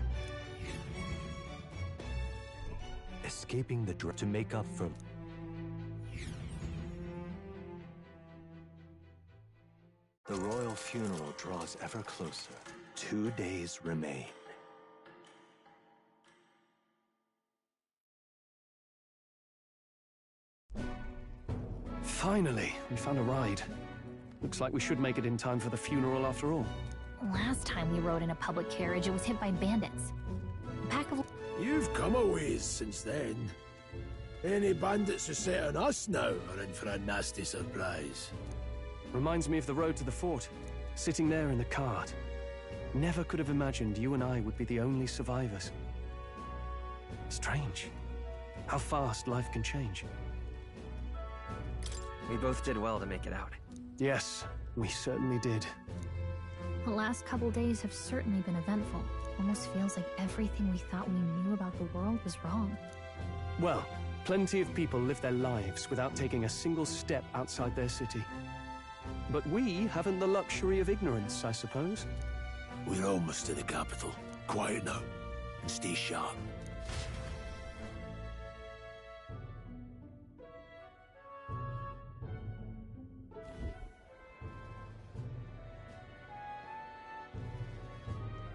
Escaping the to make up for... The royal funeral draws ever closer. 2 days remain. Finally, we found a ride. Looks like we should make it in time for the funeral after all. Last time we rode in a public carriage, it was hit by bandits. A pack of... You've come a ways since then. Any bandits who set on us now are in for a nasty surprise. Reminds me of the road to the fort. Sitting there in the cart. Never could have imagined you and I would be the only survivors. Strange. How fast life can change. We both did well to make it out. Yes, we certainly did. The last couple days have certainly been eventful. Almost feels like everything we thought we knew about the world was wrong. Well, plenty of people live their lives without taking a single step outside their city. But we haven't the luxury of ignorance, I suppose. We're almost to the capital. Quiet now, and stay sharp.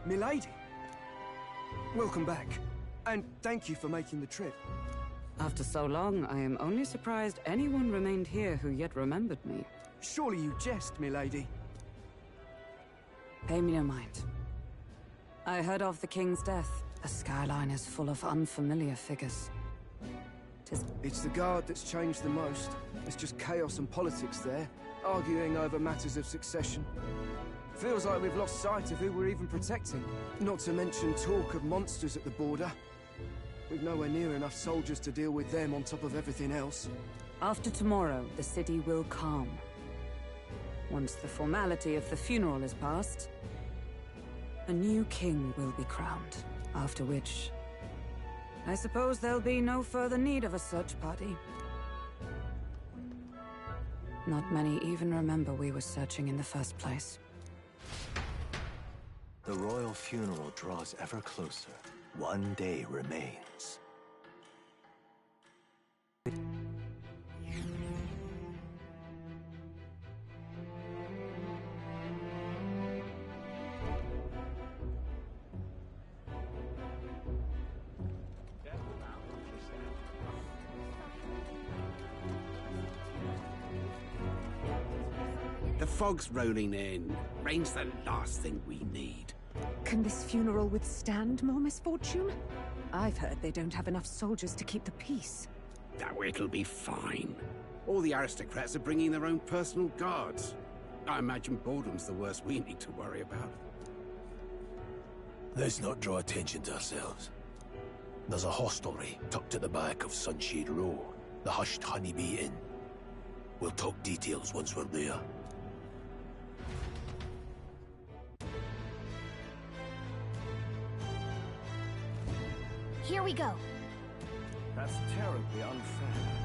Milady, welcome back, and thank you for making the trip. After so long, I am only surprised anyone remained here who yet remembered me. Surely you jest, milady. Pay me no mind. I heard of the king's death. The skyline is full of unfamiliar figures. It's the guard that's changed the most. There's just chaos and politics there. arguing over matters of succession. Feels like we've lost sight of who we're even protecting. Not to mention talk of monsters at the border. We've nowhere near enough soldiers to deal with them on top of everything else. After tomorrow, the city will calm. Once the formality of the funeral is past, a new king will be crowned. After which, I suppose there'll be no further need of a search party. Not many even remember we were searching in the first place. The royal funeral draws ever closer. One day remains. The fog's rolling in. Rain's the last thing we need. Can this funeral withstand more misfortune? I've heard they don't have enough soldiers to keep the peace. Oh, it'll be fine. All the aristocrats are bringing their own personal guards. I imagine boredom's the worst we need to worry about. Let's not draw attention to ourselves. There's a hostelry tucked at the back of Sunshade Row, the Hushed Honeybee Inn. We'll talk details once we're there. Here we go. That's terribly unfair.